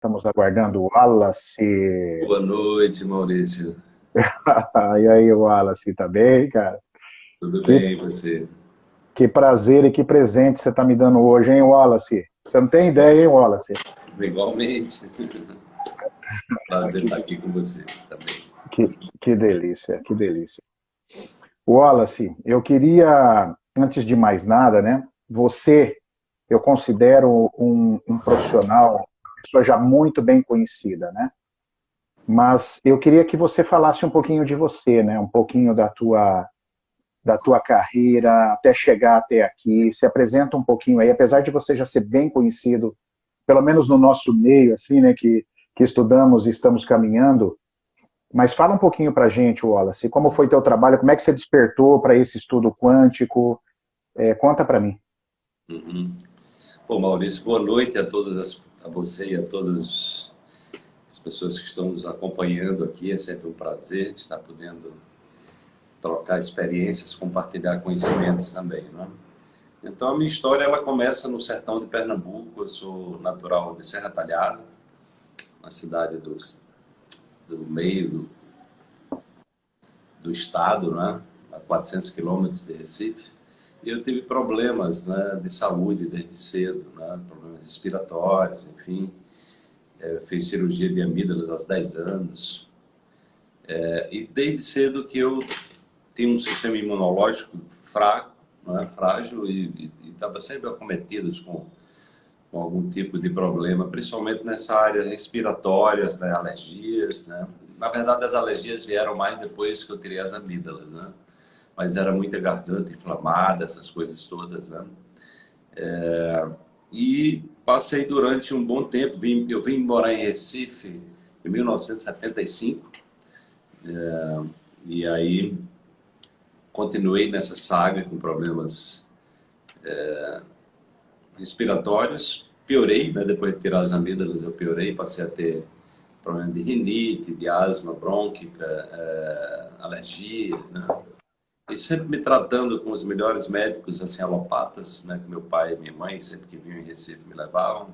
Estamos aguardando o Wallace. Boa noite, Maurício. E aí, Wallace, tá bem, cara? Tudo Que, bem, e você? que prazer e que presente você tá me dando hoje, hein, Wallace? Você não tem ideia, Igual- hein, Wallace? Igualmente. Prazer Que, estar aqui com você também. que, que delícia, que delícia. Wallace, eu queria, antes de mais nada, né, você, eu considero um profissional, uma pessoa já muito bem conhecida, né? Mas eu queria que você falasse um pouquinho de você, né? Um pouquinho da tua carreira até chegar até aqui. Se apresenta um pouquinho aí, apesar de você já ser bem conhecido, pelo menos no nosso meio, assim, né, que estudamos e estamos caminhando. Mas fala um pouquinho para a gente, Wallace, como foi teu trabalho, como é que você despertou para esse estudo quântico? Conta para mim. Uhum. Bom, Maurício, boa noite a você e a todas as pessoas que estão nos acompanhando aqui. É sempre um prazer estar podendo trocar experiências, compartilhar conhecimentos também, né? Então, a minha história ela começa no sertão de Pernambuco. Eu sou natural de Serra Talhada, uma cidade do meio do estado, né? A 400 quilômetros de Recife. E eu tive problemas, né, de saúde desde cedo, né? Problemas respiratórios, enfim. Fiz cirurgia de amígdalas aos 10 anos. E desde cedo que eu tinha um sistema imunológico fraco, né, frágil, e estava sempre acometido com algum tipo de problema, principalmente nessa área respiratórias, né, alergias, né? Na verdade, as alergias vieram mais depois que eu tirei as amígdalas, né? Mas era muita garganta inflamada, essas coisas todas, né? E passei durante um bom tempo, eu vim morar em Recife em 1975, e aí continuei nessa saga com problemas respiratórios, piorei, né? Depois de tirar as amígdalas eu piorei, passei a ter problema de rinite, de asma brônquica, alergias, né? E sempre me tratando com os melhores médicos, assim, alopatas, né? Que meu pai e minha mãe, sempre que vinham em Recife, me levavam.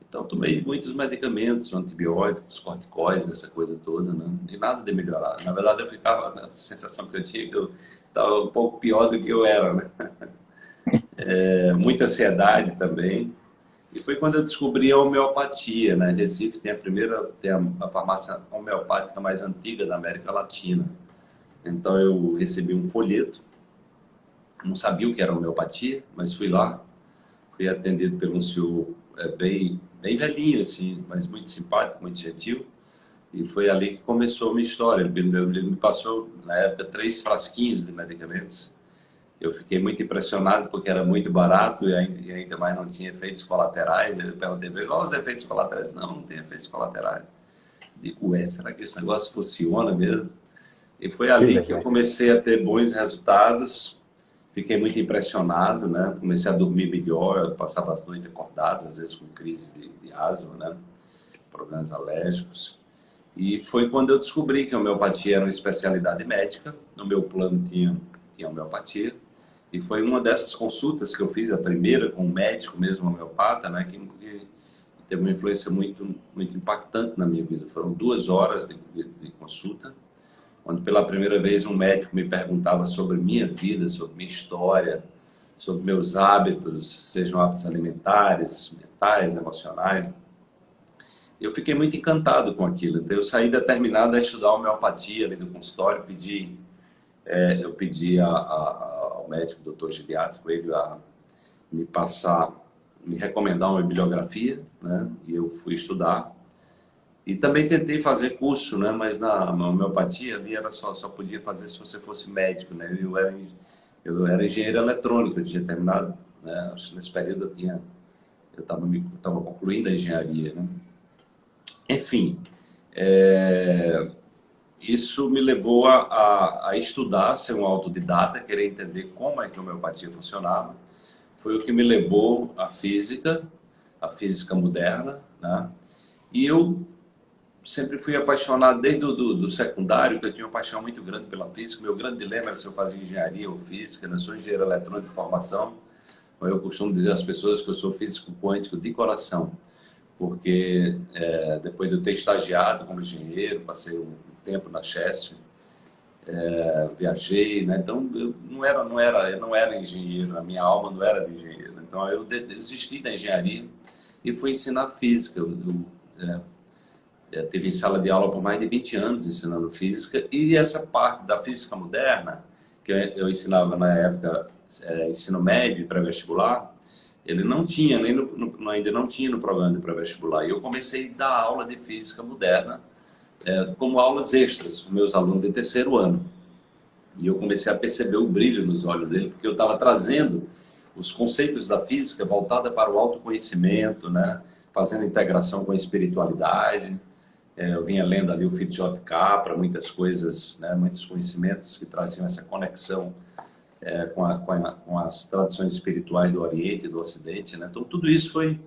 Então, tomei muitos medicamentos, antibióticos, corticóides, essa coisa toda, né? E nada de melhorar. Na verdade, eu ficava, a sensação que eu tinha que eu estava um pouco pior do que eu era, né? Muita ansiedade também. E foi quando eu descobri a homeopatia, né? Recife tem a farmácia homeopática mais antiga da América Latina. Então eu recebi um folheto, não sabia o que era homeopatia, mas fui lá, fui atendido por um senhor bem velhinho, assim, mas muito simpático, muito gentil. E foi ali que começou a minha história. Ele me passou, na época, 3 frasquinhos de medicamentos. Eu fiquei muito impressionado porque era muito barato e ainda mais não tinha efeitos colaterais. Eu perguntei para ele, qual os efeitos colaterais? Não, não tem efeitos colaterais. Digo, ué, será que esse negócio funciona mesmo? E foi Que ali que eu legal. comecei a ter bons resultados. Fiquei muito impressionado, né? Comecei a dormir melhor, eu passava as noites acordadas, às vezes com crise de asma, né? Problemas alérgicos. E foi quando eu descobri que a homeopatia era uma especialidade médica. No meu plano tinha homeopatia. E foi uma dessas consultas que eu fiz, a primeira com um médico mesmo, homeopata, né? Que teve uma influência muito impactante na minha vida. Foram 2 horas de consulta, onde pela primeira vez um médico me perguntava sobre minha vida, sobre minha história, sobre meus hábitos, sejam hábitos alimentares, mentais, emocionais. Eu fiquei muito encantado com aquilo. Então, eu saí determinado a estudar homeopatia ali do consultório, eu pedi ao médico, doutor geriátrico, ele a me passar, me recomendar uma bibliografia, né? E eu fui estudar. E também tentei fazer curso, né? Mas na homeopatia ali era só podia fazer se você fosse médico, né? Eu era engenheiro eletrônico, eu tinha terminado, né? Acho que nesse período eu estava concluindo a engenharia, né? Enfim, é, isso me levou a estudar, ser um autodidata, querer entender como é que a homeopatia funcionava. Foi o que me levou à física moderna, né? E eu sempre fui apaixonado, desde do secundário, que eu tinha uma paixão muito grande pela física. Meu grande dilema era se eu fazia engenharia ou física, né? Eu sou engenheiro eletrônico de formação, mas eu costumo dizer às pessoas que eu sou físico quântico de coração, porque depois de eu ter estagiado como engenheiro, passei um tempo na Chesf, viajei, né? Então eu não era engenheiro, a minha alma não era de engenheiro. Então eu desisti da engenharia e fui ensinar física. Eu tive em sala de aula por mais de 20 anos ensinando física, e essa parte da física moderna, que eu ensinava na época, ensino médio e pré-vestibular, ele não tinha, ainda não tinha no programa de pré-vestibular. E eu comecei a dar aula de física moderna, como aulas extras para meus alunos de terceiro ano. E eu comecei a perceber o brilho nos olhos dele, porque eu estava trazendo os conceitos da física voltada para o autoconhecimento, né? Fazendo integração com a espiritualidade. Eu vinha lendo ali o Fitjot Capra, muitas coisas, né? Muitos conhecimentos que traziam essa conexão com as tradições espirituais do Oriente e do Ocidente, né? Então tudo isso foi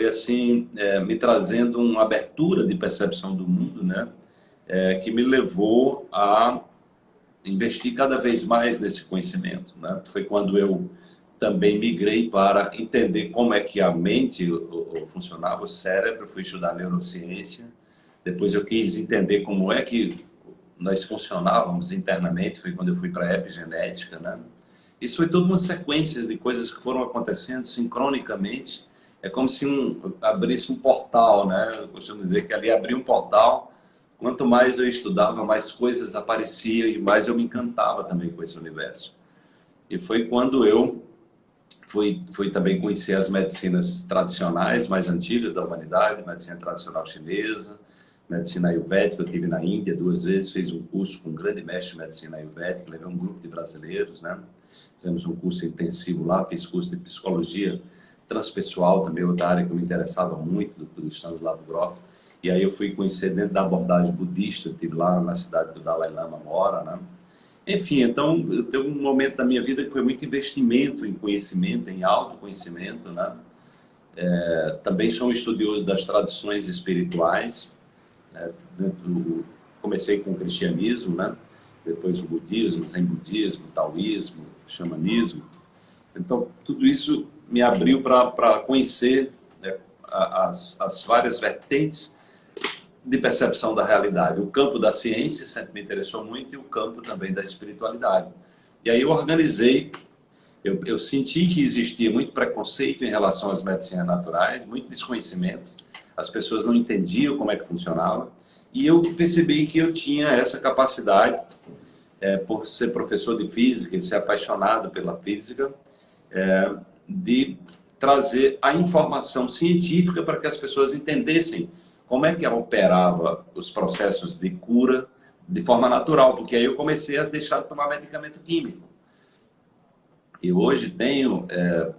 assim, me trazendo uma abertura de percepção do mundo, né? Que me levou a investir cada vez mais nesse conhecimento, né? Foi quando eu também migrei para entender como é que a mente funcionava, o cérebro, fui estudar neurociência. Depois eu quis entender como é que nós funcionávamos internamente, foi quando eu fui para a epigenética, né? Isso foi toda uma sequência de coisas que foram acontecendo sincronicamente. É como se abrisse um portal, né? Eu costumo dizer que ali abriu um portal. Quanto mais eu estudava, mais coisas apareciam e mais eu me encantava também com esse universo. E foi quando eu fui também conhecer as medicinas tradicionais mais antigas da humanidade, medicina tradicional chinesa, medicina ayurvédica. Eu estive na Índia 2 vezes, fiz um curso com um grande mestre de medicina ayurvédica, levei um grupo de brasileiros, né? Fizemos um curso intensivo lá, fiz curso de psicologia transpessoal também, outra área que eu me interessava muito, do Stanislav Grof. E aí eu fui conhecer dentro da abordagem budista, eu estive lá na cidade que o Dalai Lama mora, né? Enfim, então, eu teve um momento da minha vida que foi muito investimento em conhecimento, em autoconhecimento, né? Também sou um estudioso das tradições espirituais, né? Comecei com o cristianismo, né? Depois o budismo, zen budismo, taoísmo, xamanismo. Então, tudo isso me abriu para conhecer, né, as várias vertentes de percepção da realidade. O campo da ciência sempre me interessou muito e o campo também da espiritualidade. E aí eu organizei, eu senti que existia muito preconceito em relação às medicinas naturais, muito desconhecimento, as pessoas não entendiam como é que funcionava, e eu percebi que eu tinha essa capacidade, por ser professor de física e ser apaixonado pela física, de trazer a informação científica para que as pessoas entendessem como é que operava os processos de cura de forma natural, porque aí eu comecei a deixar de tomar medicamento químico. E hoje tenho,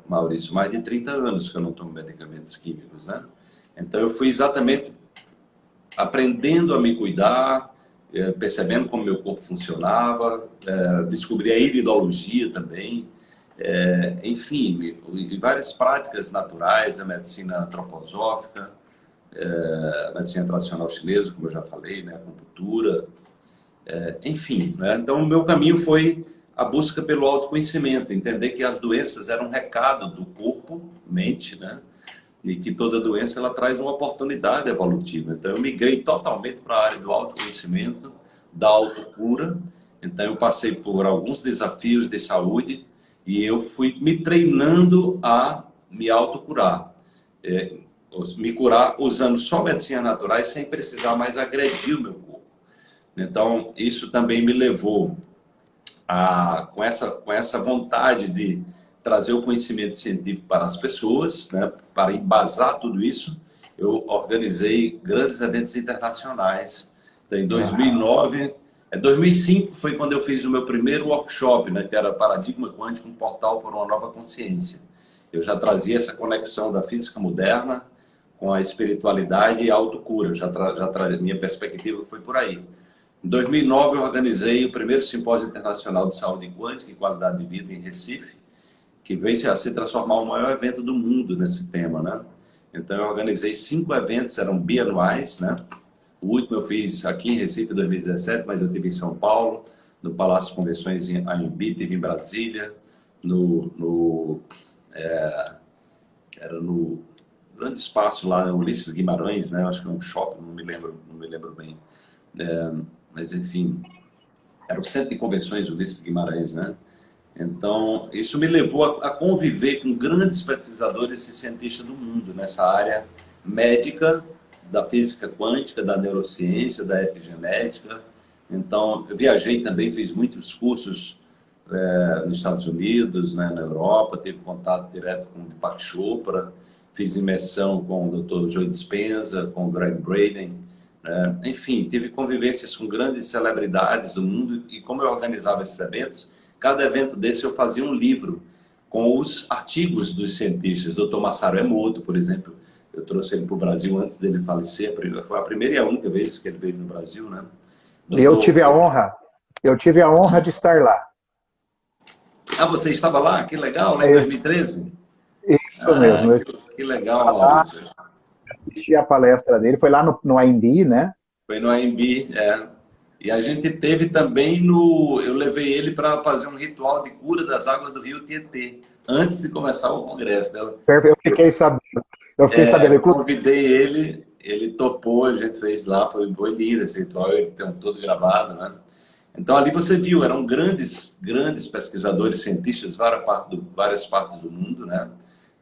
Maurício, mais de 30 anos que eu não tomo medicamentos químicos, né? Então eu fui exatamente aprendendo a me cuidar, percebendo como meu corpo funcionava, descobri a iridologia também, enfim, e várias práticas naturais, a medicina antroposófica, a medicina tradicional chinesa, como eu já falei, né, a acupuntura, enfim, né? Então o meu caminho foi a busca pelo autoconhecimento, entender que as doenças eram um recado do corpo, mente, né? E que toda doença ela traz uma oportunidade evolutiva. Então eu migrei totalmente para a área do autoconhecimento, da autocura. Então eu passei por alguns desafios de saúde e eu fui me treinando a me autocurar. Me curar usando só medicinas naturais sem precisar mais agredir o meu corpo. Então isso também me levou com essa vontade de trazer o conhecimento científico para as pessoas, né? Para embasar tudo isso, eu organizei grandes eventos internacionais. Então, em 2009, 2005 foi quando eu fiz o meu primeiro workshop, né? Que era Paradigma Quântico, um portal para uma nova consciência. Eu já trazia essa conexão da física moderna com a espiritualidade e a autocura. Minha perspectiva foi por aí. Em 2009, eu organizei o primeiro simpósio internacional de saúde quântica e qualidade de vida em Recife, que veio a se transformar o maior evento do mundo nesse tema, né? Então eu organizei 5 eventos, eram bianuais, né? O último eu fiz aqui em Recife em 2017, mas eu tive em São Paulo, no Palácio de Convenções em Anhembi, tive em Brasília, grande espaço lá, Ulisses Guimarães, né? Acho que é um shopping, não me lembro bem. Mas, enfim, era o Centro de Convenções Ulisses Guimarães, né? Então, isso me levou a conviver com grandes pesquisadores e cientistas do mundo nessa área médica, da física quântica, da neurociência, da epigenética. Então, eu viajei também, fiz muitos cursos nos Estados Unidos, né, na Europa, tive contato direto com o Deepak Chopra, fiz imersão com o Dr. Joe Dispenza, com o Greg Braden, enfim, tive convivências com grandes celebridades do mundo e como eu organizava esses eventos, cada evento desse eu fazia um livro com os artigos dos cientistas. Dr. Masaru Emoto, por exemplo, eu trouxe ele para o Brasil antes dele falecer, foi a primeira e a única vez que ele veio no Brasil, né? Eu tive a honra de estar lá. Ah, você estava lá? Que legal, lá em 2013? Isso mesmo. Que legal, Maurício. Assisti a palestra dele, foi lá no AMB, né? Foi no AMB, E a gente teve também eu levei ele para fazer um ritual de cura das águas do rio Tietê, antes de começar o congresso dela. Eu fiquei sabendo. Eu convidei ele topou, a gente fez lá, foi lindo esse ritual, ele tem todo gravado, né? Então ali você viu, eram grandes pesquisadores, cientistas, várias partes do mundo, né?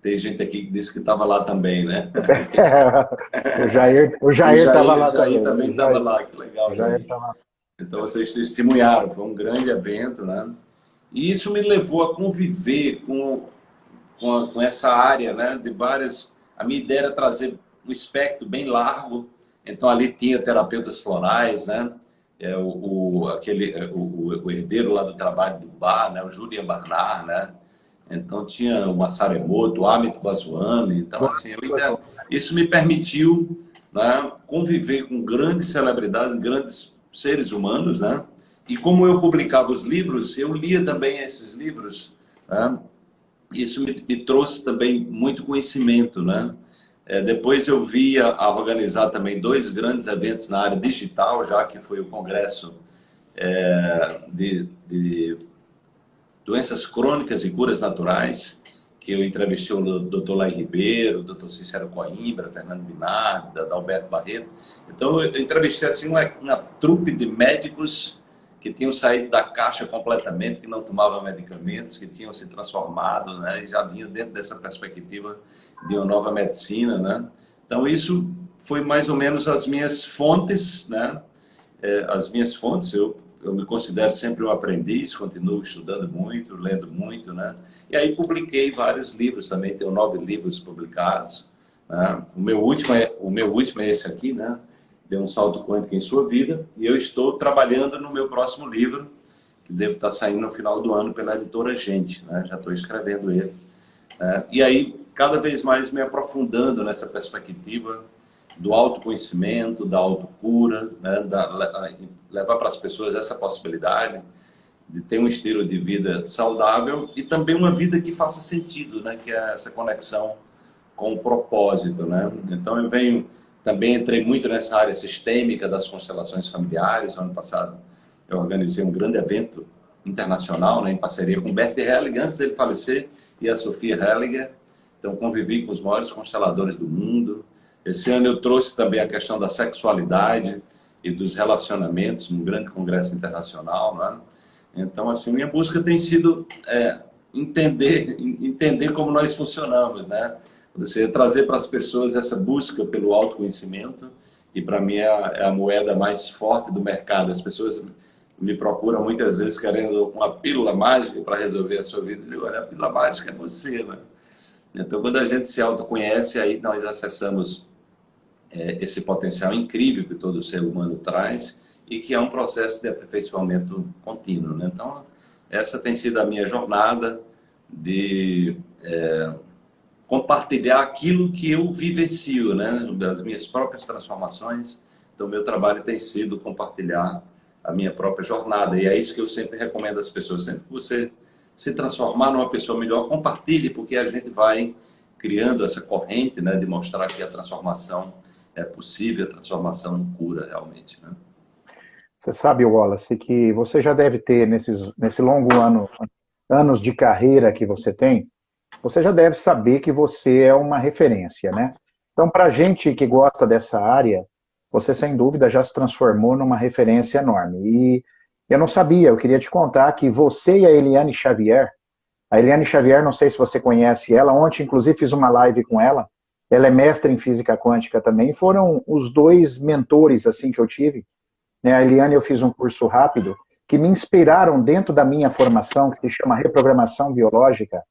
Tem gente aqui que disse que estava lá também, né? O Jair estava lá também. O Jair também estava lá, que legal. Então vocês testemunharam, foi um grande evento, né? E isso me levou a conviver com essa área, né? De várias... A minha ideia era trazer um espectro bem largo, então ali tinha terapeutas florais, né? O herdeiro lá do trabalho do Bar, né? O Julian Barnard, né? Então tinha o Masaru Emoto, o Amit Goswami. Então, assim, isso me permitiu, né, conviver com grandes celebridades, grandes seres humanos, né? E como eu publicava os livros, eu lia também esses livros, né? Isso me trouxe também muito conhecimento, né? Depois eu via a organizar também 2 grandes eventos na área digital, já que foi o congresso de doenças crônicas e curas naturais, que eu entrevistei o Dr. Lai Ribeiro, o Dr. Cícero Coimbra, Fernando Binardi, Adalberto Barreto. Então, eu entrevistei assim, uma trupe de médicos que tinham saído da caixa completamente, que não tomavam medicamentos, que tinham se transformado, né, e já vinham dentro dessa perspectiva de uma nova medicina, né? Então, isso foi mais ou menos as minhas fontes, né? As minhas fontes, eu me considero sempre um aprendiz, continuo estudando muito, lendo muito, né? E aí publiquei vários livros também, tenho 9 livros publicados, né? O meu último é esse aqui, né? Deu um salto quântico em sua vida, e eu estou trabalhando no meu próximo livro, que deve estar saindo no final do ano pela editora Gente, né? Já estou escrevendo ele. E aí, cada vez mais me aprofundando nessa perspectiva do autoconhecimento, da autocura, né? Levar para as pessoas essa possibilidade de ter um estilo de vida saudável e também uma vida que faça sentido, né? Que é essa conexão com o propósito, né? Então eu também entrei muito nessa área sistêmica das constelações familiares. Ano passado eu organizei um grande evento internacional, né, em parceria com o Bert Hellinger, antes dele falecer, e a Sofia Hellinger. Então convivi com os maiores consteladores do mundo. Esse ano eu trouxe também a questão da sexualidade e dos relacionamentos, num grande congresso internacional, né? Então, assim, minha busca tem sido entender como nós funcionamos, né? Você trazer para as pessoas essa busca pelo autoconhecimento, e para mim é a moeda mais forte do mercado. As pessoas me procuram muitas vezes querendo uma pílula mágica para resolver a sua vida. Eu digo, olha, a pílula mágica é você, né? Então, quando a gente se autoconhece, aí nós acessamos esse potencial incrível que todo ser humano traz e que é um processo de aperfeiçoamento contínuo, né? Então, essa tem sido a minha jornada de compartilhar aquilo que eu vivencio, né? Das minhas próprias transformações. Então, meu trabalho tem sido compartilhar a minha própria jornada. E é isso que eu sempre recomendo às pessoas. Sempre que você se transformar numa pessoa melhor, compartilhe, porque a gente vai criando essa corrente, né? De mostrar que a transformação é possível, a transformação cura realmente, né? Você sabe, Wallace, que você já deve ter, nesse longo anos de carreira que você tem, você já deve saber que você é uma referência, né? Então, para a gente que gosta dessa área, você sem dúvida já se transformou numa referência enorme. E eu não sabia, eu queria te contar que você e a Eliane Xavier, não sei se você conhece ela, ontem inclusive fiz uma live com ela é mestre em física quântica também, foram os dois mentores assim que eu tive, né? A Eliane eu fiz um curso rápido, que me inspiraram dentro da minha formação, que se chama reprogramação biológica,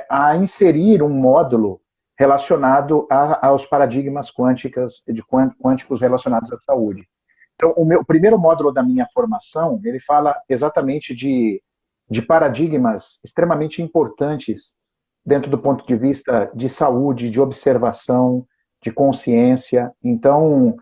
a inserir um módulo relacionado aos paradigmas quânticos relacionados à saúde. Então, o primeiro módulo da minha formação, ele fala exatamente de paradigmas extremamente importantes dentro do ponto de vista de saúde, de observação, de consciência. Então,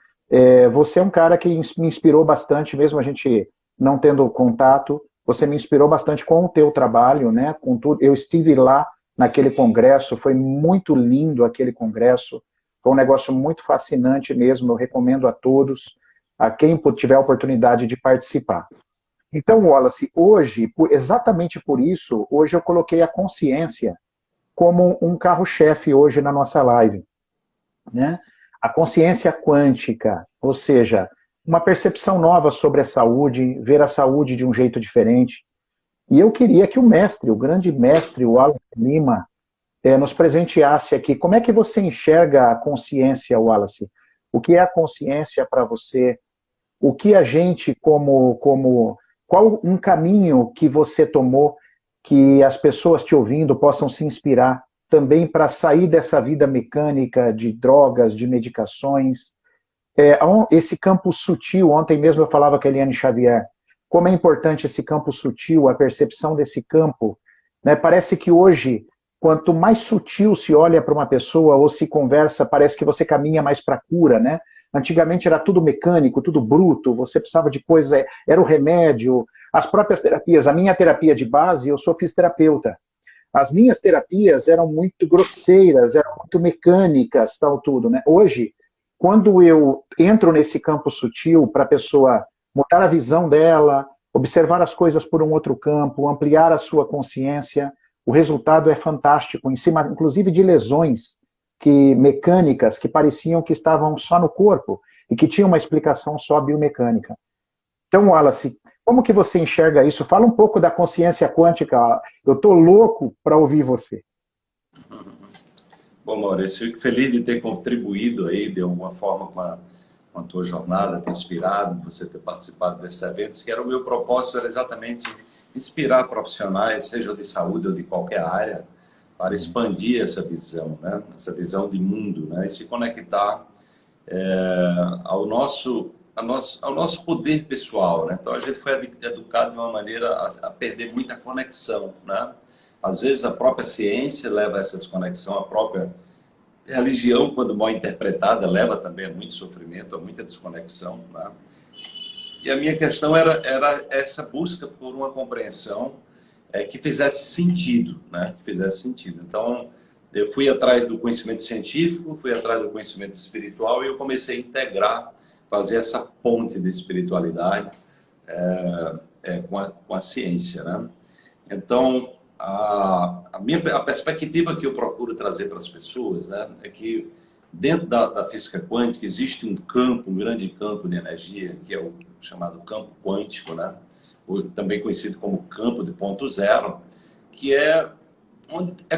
você é um cara que me inspirou bastante, mesmo a gente não tendo contato, você me inspirou bastante com o teu trabalho, né? Com tudo. Eu estive lá naquele congresso, foi muito lindo aquele congresso, foi um negócio muito fascinante mesmo, eu recomendo a todos, a quem tiver a oportunidade de participar. Então, Wallace, hoje, exatamente por isso, hoje eu coloquei a consciência como um carro-chefe hoje na nossa live, né? A consciência quântica, ou seja, uma percepção nova sobre a saúde, ver a saúde de um jeito diferente. E eu queria que o mestre, o grande mestre, o Wallace Lima, nos presenteasse aqui. Como é que você enxerga a consciência, Wallace? O que é a consciência para você? O que a gente, qual um caminho que você tomou que as pessoas te ouvindo possam se inspirar também para sair dessa vida mecânica de drogas, de medicações? Esse campo sutil, ontem mesmo eu falava com a Eliane Xavier, como é importante esse campo sutil, a percepção desse campo, né? Parece que hoje, quanto mais sutil se olha para uma pessoa ou se conversa, parece que você caminha mais para a cura, né? Antigamente era tudo mecânico, tudo bruto, você precisava de coisa, era o remédio, as próprias terapias. A minha terapia de base, eu sou fisioterapeuta. As minhas terapias eram muito grosseiras, eram muito mecânicas, tal, tudo, né? Hoje, quando eu entro nesse campo sutil para a pessoa mudar a visão dela, observar as coisas por um outro campo, ampliar a sua consciência, o resultado é fantástico, em cima, inclusive, de lesões mecânicas que pareciam que estavam só no corpo e que tinham uma explicação só biomecânica. Então, Wallace, como que você enxerga isso? Fala um pouco da consciência quântica. Eu estou louco para ouvir você. Bom, Maurício, fico feliz de ter contribuído aí de alguma forma com a tua jornada, ter inspirado, você ter participado desses eventos, que era o meu propósito, era exatamente inspirar profissionais, seja de saúde ou de qualquer área, para expandir essa visão, né? Essa visão de mundo, né? E se conectar ao nosso poder pessoal, né? Então a gente foi educado de uma maneira a perder muita conexão, né? Às vezes a própria ciência leva a essa desconexão, a própria religião, quando mal interpretada, leva também a muito sofrimento, a muita desconexão, né? E a minha questão era essa busca por uma compreensão que fizesse sentido, né? Que fizesse sentido. Então, eu fui atrás do conhecimento científico, fui atrás do conhecimento espiritual e eu comecei a integrar, fazer essa ponte de espiritualidade com a ciência, né? Então, a perspectiva que eu procuro trazer para as pessoas, né, é que dentro da física quântica existe um grande campo de energia, que é o chamado campo quântico, né, também conhecido como campo de ponto zero, que é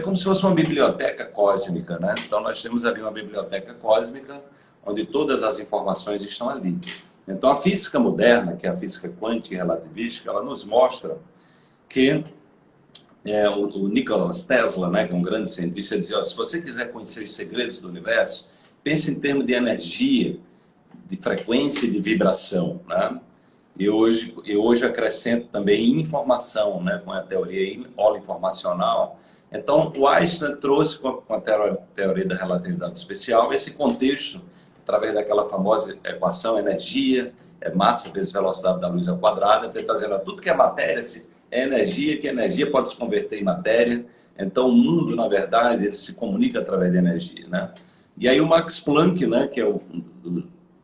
como se fosse uma biblioteca cósmica, né? Então nós temos ali uma biblioteca cósmica onde todas as informações estão ali. Então a física moderna, que é a física quântica e relativística, ela nos mostra que o Nikola Tesla, né, que é um grande cientista, dizia: se você quiser conhecer os segredos do universo, pense em termos de energia, de frequência e de vibração, né? E hoje acrescento também informação, né, com a teoria holoinformacional. Então, o Einstein trouxe com a teoria da relatividade especial esse contexto, através daquela famosa equação energia, massa vezes velocidade da luz ao quadrado, ele está dizendo tudo que é matéria é energia, que a energia pode se converter em matéria. Então, o mundo, na verdade, ele se comunica através de energia, né? E aí o Max Planck, né, que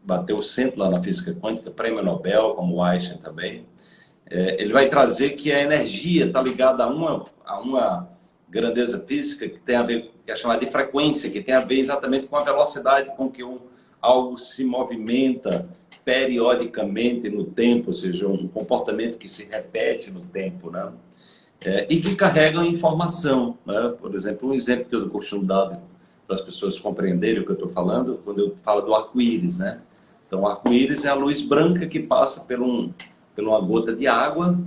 bateu o centro lá na física quântica, prêmio Nobel, como o Einstein também, ele vai trazer que a energia está ligada a uma grandeza física, que tem a ver, que é chamada de frequência, que tem a ver exatamente com a velocidade com que algo se movimenta periodicamente no tempo, ou seja, um comportamento que se repete no tempo, né? E que carregam informação, né? Por exemplo, um exemplo que eu costumo dar para as pessoas compreenderem o que eu estou falando, quando eu falo do arco-íris, né? Então, o arco-íris é a luz branca que passa por uma gota de água,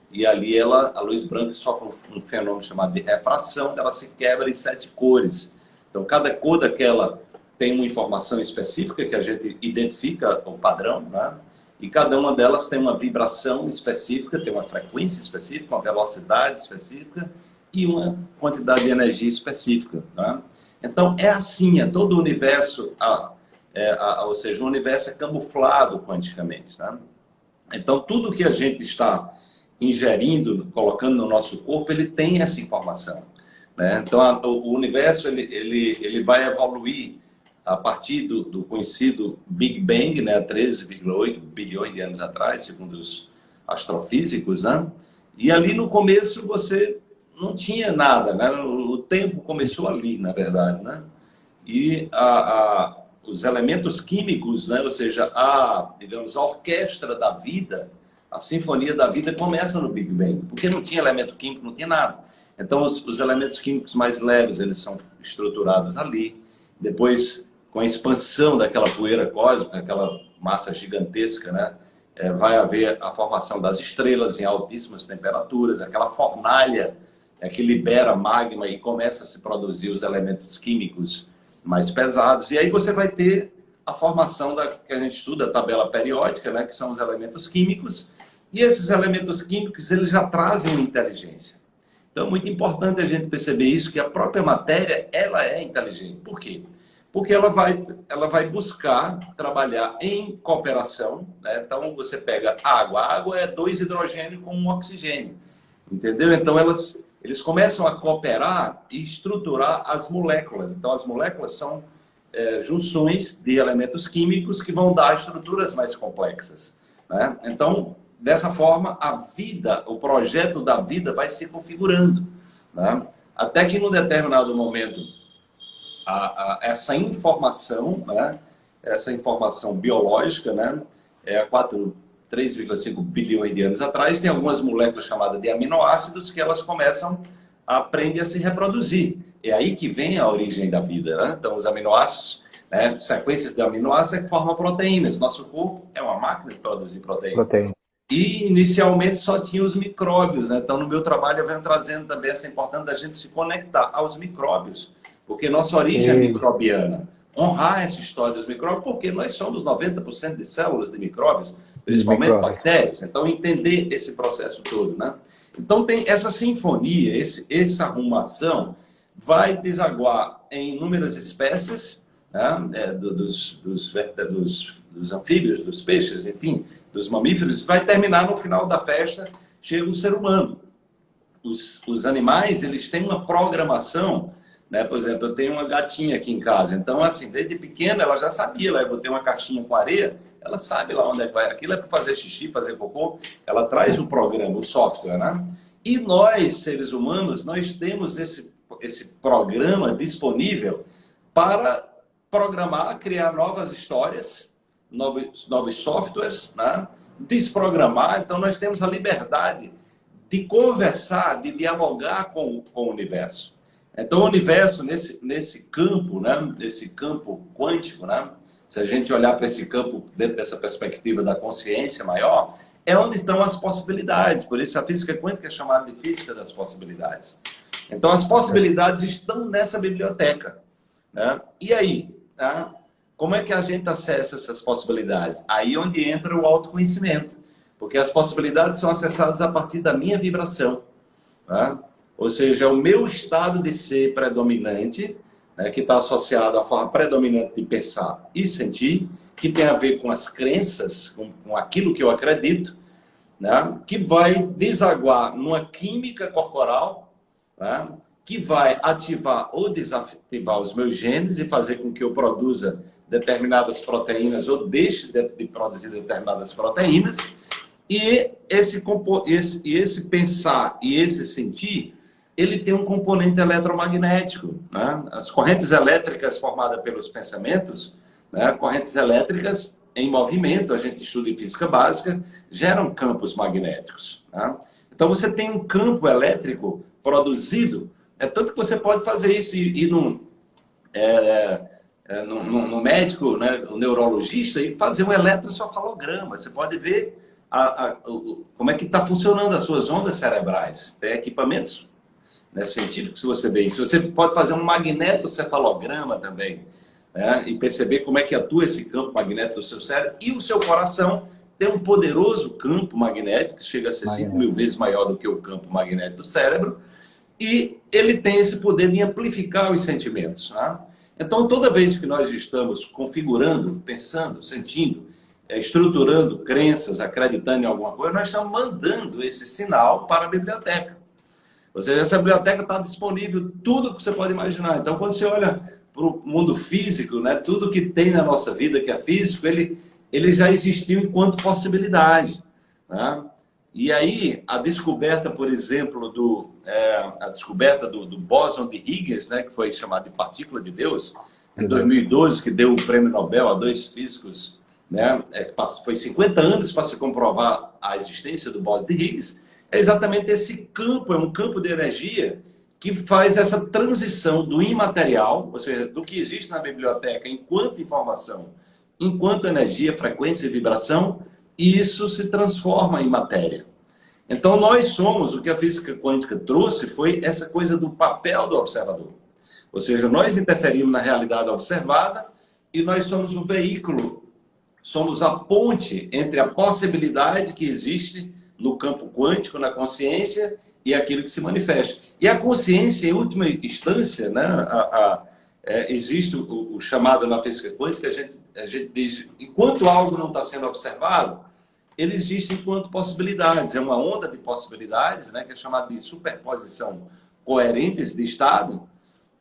e ali a luz branca sofre um fenômeno chamado de refração, ela se quebra em 7 cores. Então, cada cor daquela tem uma informação específica que a gente identifica o padrão, né? E cada uma delas tem uma vibração específica, tem uma frequência específica, uma velocidade específica e uma quantidade de energia específica, né? Então, é assim, todo o universo, ou seja, o universo é camuflado quanticamente, né? Então, tudo que a gente está ingerindo, colocando no nosso corpo, ele tem essa informação, né? Então, o universo ele vai evoluir a partir do conhecido Big Bang, né, 13,8 bilhões de anos atrás, segundo os astrofísicos, né? E ali no começo você não tinha nada, né? O tempo começou ali, na verdade, né? E os elementos químicos, né? Ou seja, digamos, a orquestra da vida, a sinfonia da vida começa no Big Bang, porque não tinha elemento químico, não tinha nada. Então, os elementos químicos mais leves, eles são estruturados ali. Depois, com a expansão daquela poeira cósmica, aquela massa gigantesca, né? Vai haver a formação das estrelas em altíssimas temperaturas, aquela fornalha que libera magma e começa a se produzir os elementos químicos mais pesados. E aí você vai ter a formação que a gente estuda, a tabela periódica, né? Que são os elementos químicos. E esses elementos químicos, eles já trazem uma inteligência. Então, é muito importante a gente perceber isso, que a própria matéria, ela é inteligente. Por quê? Porque ela vai buscar trabalhar em cooperação, né? Então, você pega água. A água é 2 hidrogênios com 1 oxigênio. Entendeu? Então, eles começam a cooperar e estruturar as moléculas. Então, as moléculas são junções de elementos químicos que vão dar estruturas mais complexas, né? Então, dessa forma, a vida, o projeto da vida vai se configurando, né? Até que, num determinado momento, essa informação, né? Essa informação biológica, né? 3,5 bilhões de anos atrás, tem algumas moléculas chamadas de aminoácidos que elas começam a aprender a se reproduzir. É aí que vem a origem da vida, né? Então, os aminoácidos, né? Sequências de aminoácidos que formam proteínas. Nosso corpo é uma máquina de produzir proteína. E, inicialmente, só tinha os micróbios, né? Então, no meu trabalho, eu venho trazendo também essa importância da gente se conectar aos micróbios, porque nossa origem é microbiana. Honrar essa história dos micróbios, porque nós somos 90% de células de micróbios, principalmente bactérias. Então, entender esse processo todo, né? Então, tem essa sinfonia, essa arrumação vai desaguar em inúmeras espécies, né? Dos anfíbios, dos peixes, enfim, dos mamíferos. Vai terminar no final da festa, chega o ser humano. Os animais, eles têm uma programação, né? Por exemplo, eu tenho uma gatinha aqui em casa, então, assim, desde pequena ela já sabia, eu botei uma caixinha com areia, ela sabe lá onde é que vai. Aquilo é para fazer xixi, fazer cocô, ela traz o programa, o software, né? E nós, seres humanos, nós temos esse programa disponível para programar, criar novas histórias, novos softwares, né? Desprogramar. Então, nós temos a liberdade de conversar, de dialogar com o universo. Então, o universo, nesse campo, né? Esse campo quântico, né? Se a gente olhar para esse campo dentro dessa perspectiva da consciência maior, é onde estão as possibilidades. Por isso, a física quântica é chamada de física das possibilidades. Então, as possibilidades estão nessa biblioteca, né? E aí, tá? Como é que a gente acessa essas possibilidades? Aí onde entra o autoconhecimento. Porque as possibilidades são acessadas a partir da minha vibração, tá? Ou seja, o meu estado de ser predominante, né, que está associado à forma predominante de pensar e sentir, que tem a ver com as crenças, com aquilo que eu acredito, né, que vai desaguar numa química corporal, né, que vai ativar ou desativar os meus genes e fazer com que eu produza determinadas proteínas ou deixe de produzir determinadas proteínas. E esse pensar e esse sentir ele tem um componente eletromagnético, né? As correntes elétricas formadas pelos pensamentos, né? Correntes elétricas em movimento, a gente estuda em física básica, geram campos magnéticos, né? Então você tem um campo elétrico produzido, tanto que você pode fazer isso e ir no médico, né, o neurologista, e fazer um eletroencefalograma. Você pode ver como é que está funcionando as suas ondas cerebrais. Tem equipamentos, né, científicos que você vê isso. Você pode fazer um magnetocefalograma também, né, e perceber como é que atua esse campo magnético do seu cérebro. E o seu coração tem um poderoso campo magnético, que chega a ser 5.000 vezes maior do que o campo magnético do cérebro, e ele tem esse poder de amplificar os sentimentos, né? Então, toda vez que nós estamos configurando, pensando, sentindo, estruturando crenças, acreditando em alguma coisa, nós estamos mandando esse sinal para a biblioteca. Ou seja, essa biblioteca está disponível tudo que você pode imaginar. Então, quando você olha para o mundo físico, né, tudo que tem na nossa vida que é físico, ele já existiu enquanto possibilidade, né? E aí, a descoberta, por exemplo, a descoberta do bóson de Higgs, né, que foi chamado de partícula de Deus, em 2012, que deu o prêmio Nobel a 2 físicos, né, foi 50 anos para se comprovar a existência do bóson de Higgs, é exatamente esse campo, é um campo de energia que faz essa transição do imaterial, ou seja, do que existe na biblioteca enquanto informação, enquanto energia, frequência e vibração, e isso se transforma em matéria. Então, nós somos, o que a física quântica trouxe foi essa coisa do papel do observador. Ou seja, nós interferimos na realidade observada e nós somos o veículo, somos a ponte entre a possibilidade que existe no campo quântico, na consciência, e aquilo que se manifesta. E a consciência, em última instância, né, existe o chamado na física quântica, a gente diz, enquanto algo não está sendo observado, ele existe enquanto possibilidades. É uma onda de possibilidades, né, que é chamada de superposição coerentes de estado.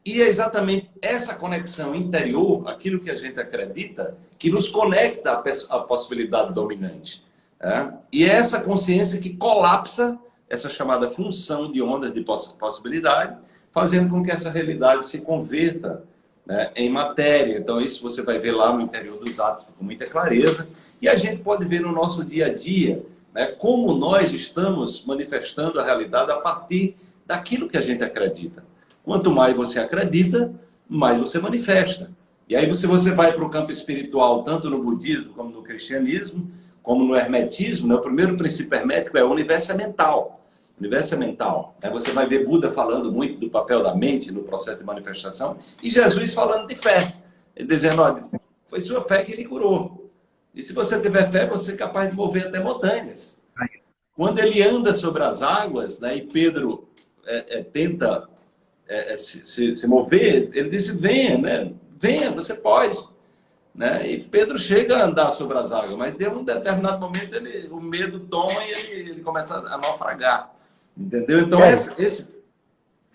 E é exatamente essa conexão interior, aquilo que a gente acredita, que nos conecta à possibilidade dominante. E é essa consciência que colapsa essa chamada função de ondas de possibilidade, fazendo com que essa realidade se converta, né, em matéria. Então, isso você vai ver lá no interior dos atos com muita clareza. E a gente pode ver no nosso dia a dia, né, como nós estamos manifestando a realidade a partir daquilo que a gente acredita. Quanto mais você acredita, mais você manifesta. E aí, se você vai para o campo espiritual, tanto no budismo como no cristianismo, como no hermetismo, né, o primeiro princípio hermético é o universo é mental. O universo é mental. Aí você vai ver Buda falando muito do papel da mente no processo de manifestação e Jesus falando de fé. Ele dizendo, olha, foi sua fé que ele curou. E se você tiver fé, você é capaz de mover até montanhas. Quando ele anda sobre as águas, né, e Pedro tenta se mover, ele disse, venha, né? Venha, você pode. Né? E Pedro chega a andar sobre as águas, mas de um determinado momento o medo toma e ele começa a naufragar. Entendeu? Então,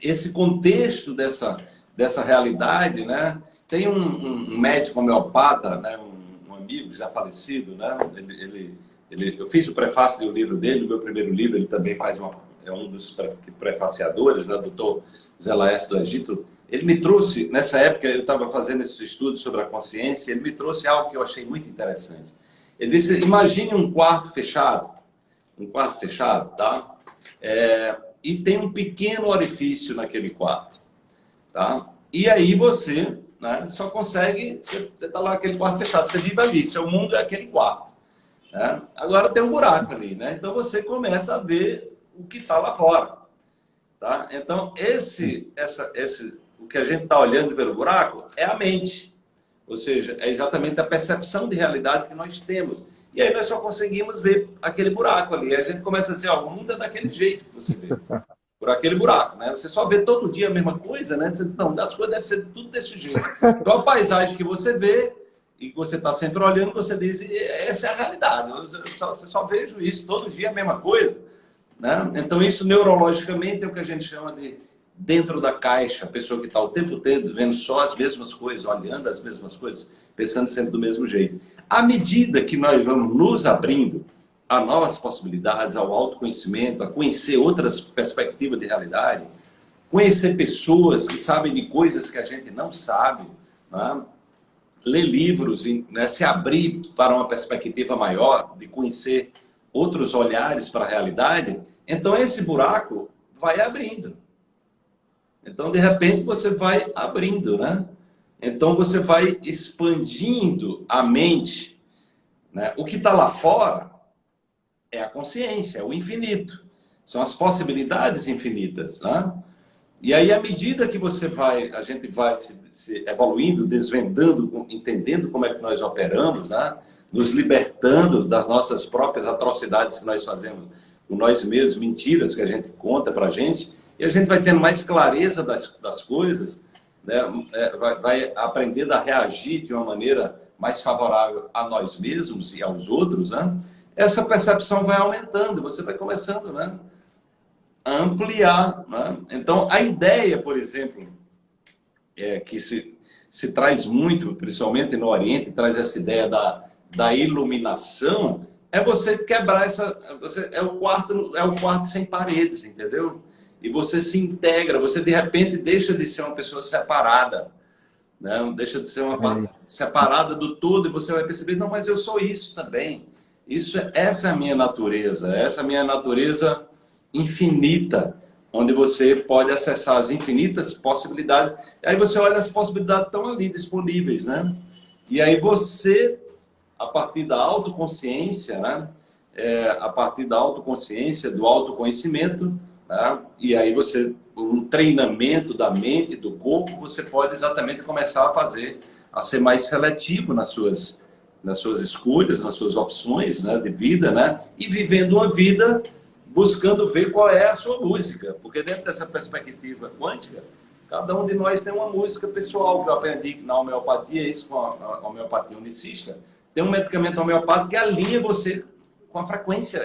esse contexto dessa realidade, né? Tem um médico homeopata, né? Um amigo já falecido, né? Eu fiz o prefácio do livro dele, o meu primeiro livro, ele também é um dos prefaciadores, né? Dr. Zé Laércio do Egito. Ele me trouxe, nessa época eu estava fazendo esses estudos sobre a consciência, ele me trouxe algo que eu achei muito interessante. Ele disse, imagine um quarto fechado, tá? E tem um pequeno orifício naquele quarto, tá? E aí você, né, só consegue, você está lá naquele quarto fechado, você vive ali, seu mundo é aquele quarto, né? Agora tem um buraco ali, né? Então você começa a ver o que está lá fora, tá? Então o que a gente está olhando pelo buraco é a mente. Ou seja, é exatamente a percepção de realidade que nós temos. E aí nós só conseguimos ver aquele buraco ali. E a gente começa a dizer, ó, o mundo é daquele jeito que você vê. Por aquele buraco, né? Você só vê todo dia a mesma coisa, né? Você diz, não, as coisas devem ser tudo desse jeito. Então a paisagem que você vê e que você está sempre olhando, você diz, essa é a realidade. Você só vejo isso todo dia a mesma coisa. Né? Então isso neurologicamente é o que a gente chama de dentro da caixa, a pessoa que está o tempo todo vendo só as mesmas coisas, olhando as mesmas coisas, pensando sempre do mesmo jeito. À medida que nós vamos nos abrindo a novas possibilidades, ao autoconhecimento, a conhecer outras perspectivas de realidade, conhecer pessoas que sabem de coisas que a gente não sabe, né? Ler livros, né? Se abrir para uma perspectiva maior, de conhecer outros olhares para a realidade, então esse buraco vai abrindo. Então, de repente, você vai abrindo, né? Então, você vai expandindo a mente, né? O que está lá fora é a consciência, é o infinito. São as possibilidades infinitas, né? E aí, à medida que a gente vai se evoluindo, desvendando, entendendo como é que nós operamos, né? Nos libertando das nossas próprias atrocidades que nós fazemos com nós mesmos, mentiras que a gente conta para a gente, e a gente vai tendo mais clareza das coisas, né? Vai aprendendo a reagir de uma maneira mais favorável a nós mesmos e aos outros, né? Essa percepção vai aumentando, você vai começando, né? Ampliar, né? Então, a ideia, por exemplo, que se traz muito, principalmente no Oriente, traz essa ideia da iluminação, é você quebrar é o quarto sem paredes, entendeu? E você se integra, você de repente deixa de ser uma pessoa separada, né? Deixa de ser uma parte separada do todo, e você vai perceber, não, mas eu sou isso também. Essa é a minha natureza, essa é a minha natureza infinita, onde você pode acessar as infinitas possibilidades. Aí você olha, as possibilidades estão ali disponíveis, né? E aí você, a partir da autoconsciência, né? A partir da autoconsciência, do autoconhecimento, né? E aí você, um treinamento da mente, do corpo, você pode exatamente começar a ser mais seletivo nas suas escolhas, nas suas opções, né? De vida, né? E vivendo uma vida buscando ver qual é a sua música. Porque dentro dessa perspectiva quântica, cada um de nós tem uma música pessoal, que eu aprendi na homeopatia, isso com a homeopatia unicista. Tem um medicamento homeopático que alinha você com a frequência.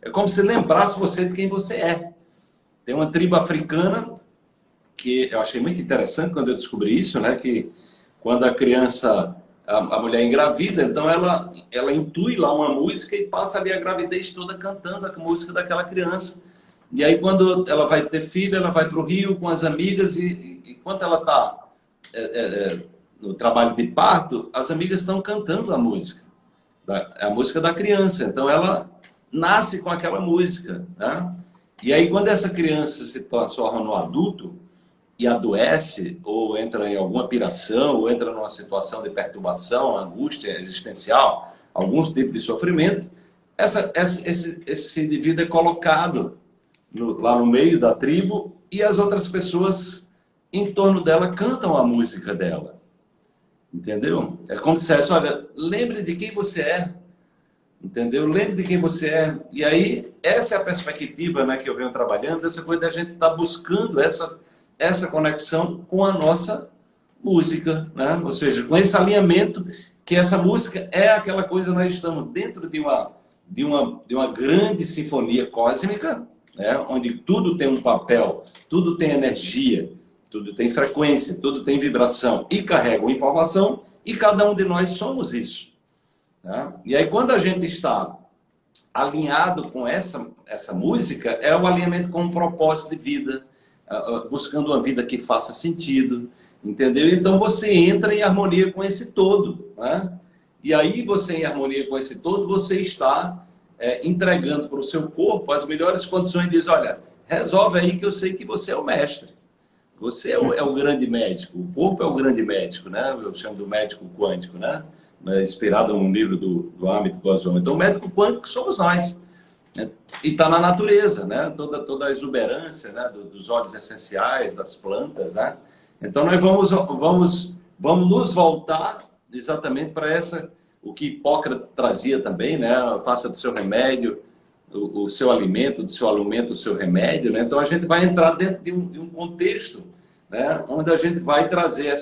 É como se lembrasse você de quem você é. Tem uma tribo africana, que eu achei muito interessante quando eu descobri isso, né? Que quando a criança... A mulher engravida, então ela intui lá uma música e passa ali a gravidez toda cantando a música daquela criança. E aí quando ela vai ter filho, ela vai para o Rio com as amigas e enquanto ela está no trabalho de parto, as amigas estão cantando a música da criança. Então ela nasce com aquela música, né? E aí quando essa criança se transforma no adulto, e adoece, ou entra em alguma piração, ou entra numa situação de perturbação, angústia existencial, algum tipo de sofrimento, esse indivíduo é colocado lá no meio da tribo e as outras pessoas em torno dela cantam a música dela. Entendeu? É como se dissesse, olha, lembre de quem você é. Entendeu? Lembre de quem você é. E aí, essa é a perspectiva, né, que eu venho trabalhando, essa coisa da gente estar buscando essa conexão com a nossa música, né? Ou seja, com esse alinhamento, que essa música é aquela coisa, nós estamos dentro de uma grande sinfonia cósmica, né? Onde tudo tem um papel, tudo tem energia, tudo tem frequência, tudo tem vibração e carrega uma informação, e cada um de nós somos isso, né? E aí quando a gente está alinhado com essa música, é o alinhamento com um propósito de vida, buscando uma vida que faça sentido, entendeu? Então você entra em harmonia com esse todo, né? E aí você, em harmonia com esse todo, você está entregando para o seu corpo as melhores condições, diz, olha, resolve aí que eu sei que você é o mestre, você é o grande médico, o corpo é o grande médico, né? Eu chamo do médico quântico, né? Inspirado num livro do Amit Goswami. Então o médico quântico somos nós. E está na natureza, né? Toda a exuberância, né? Dos óleos essenciais, das plantas, né? Então nós vamos nos voltar exatamente para o que Hipócrates trazia também, né? Faça do seu remédio o seu alimento, do seu alimento o seu remédio, né? Então a gente vai entrar dentro de um contexto, né? Onde a gente vai trazer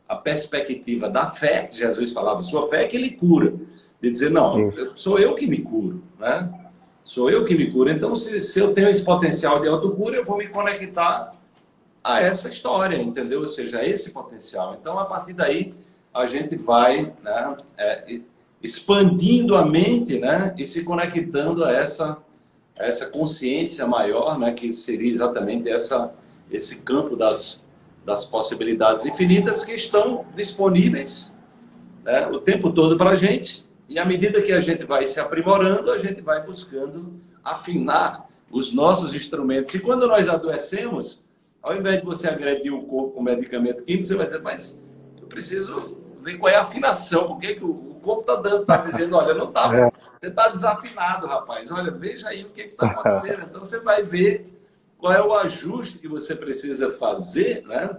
a perspectiva da fé, que Jesus falava, sua fé é que ele cura. De dizer, não, sou eu que me curo, né? Sou eu que me curo. Então, se eu tenho esse potencial de autocura, eu vou me conectar a essa história, entendeu? Ou seja, a esse potencial. Então, a partir daí, a gente vai, né, expandindo a mente, né, e se conectando a essa consciência maior, né, que seria exatamente esse campo das possibilidades infinitas que estão disponíveis, né, o tempo todo para a gente. E à medida que a gente vai se aprimorando, a gente vai buscando afinar os nossos instrumentos. E quando nós adoecemos, ao invés de você agredir o corpo com medicamento químico, você vai dizer, mas eu preciso ver qual é a afinação, porque que o corpo está dizendo, olha, não está, você está desafinado, rapaz, olha, veja aí o que está acontecendo. Então você vai ver qual é o ajuste que você precisa fazer, né,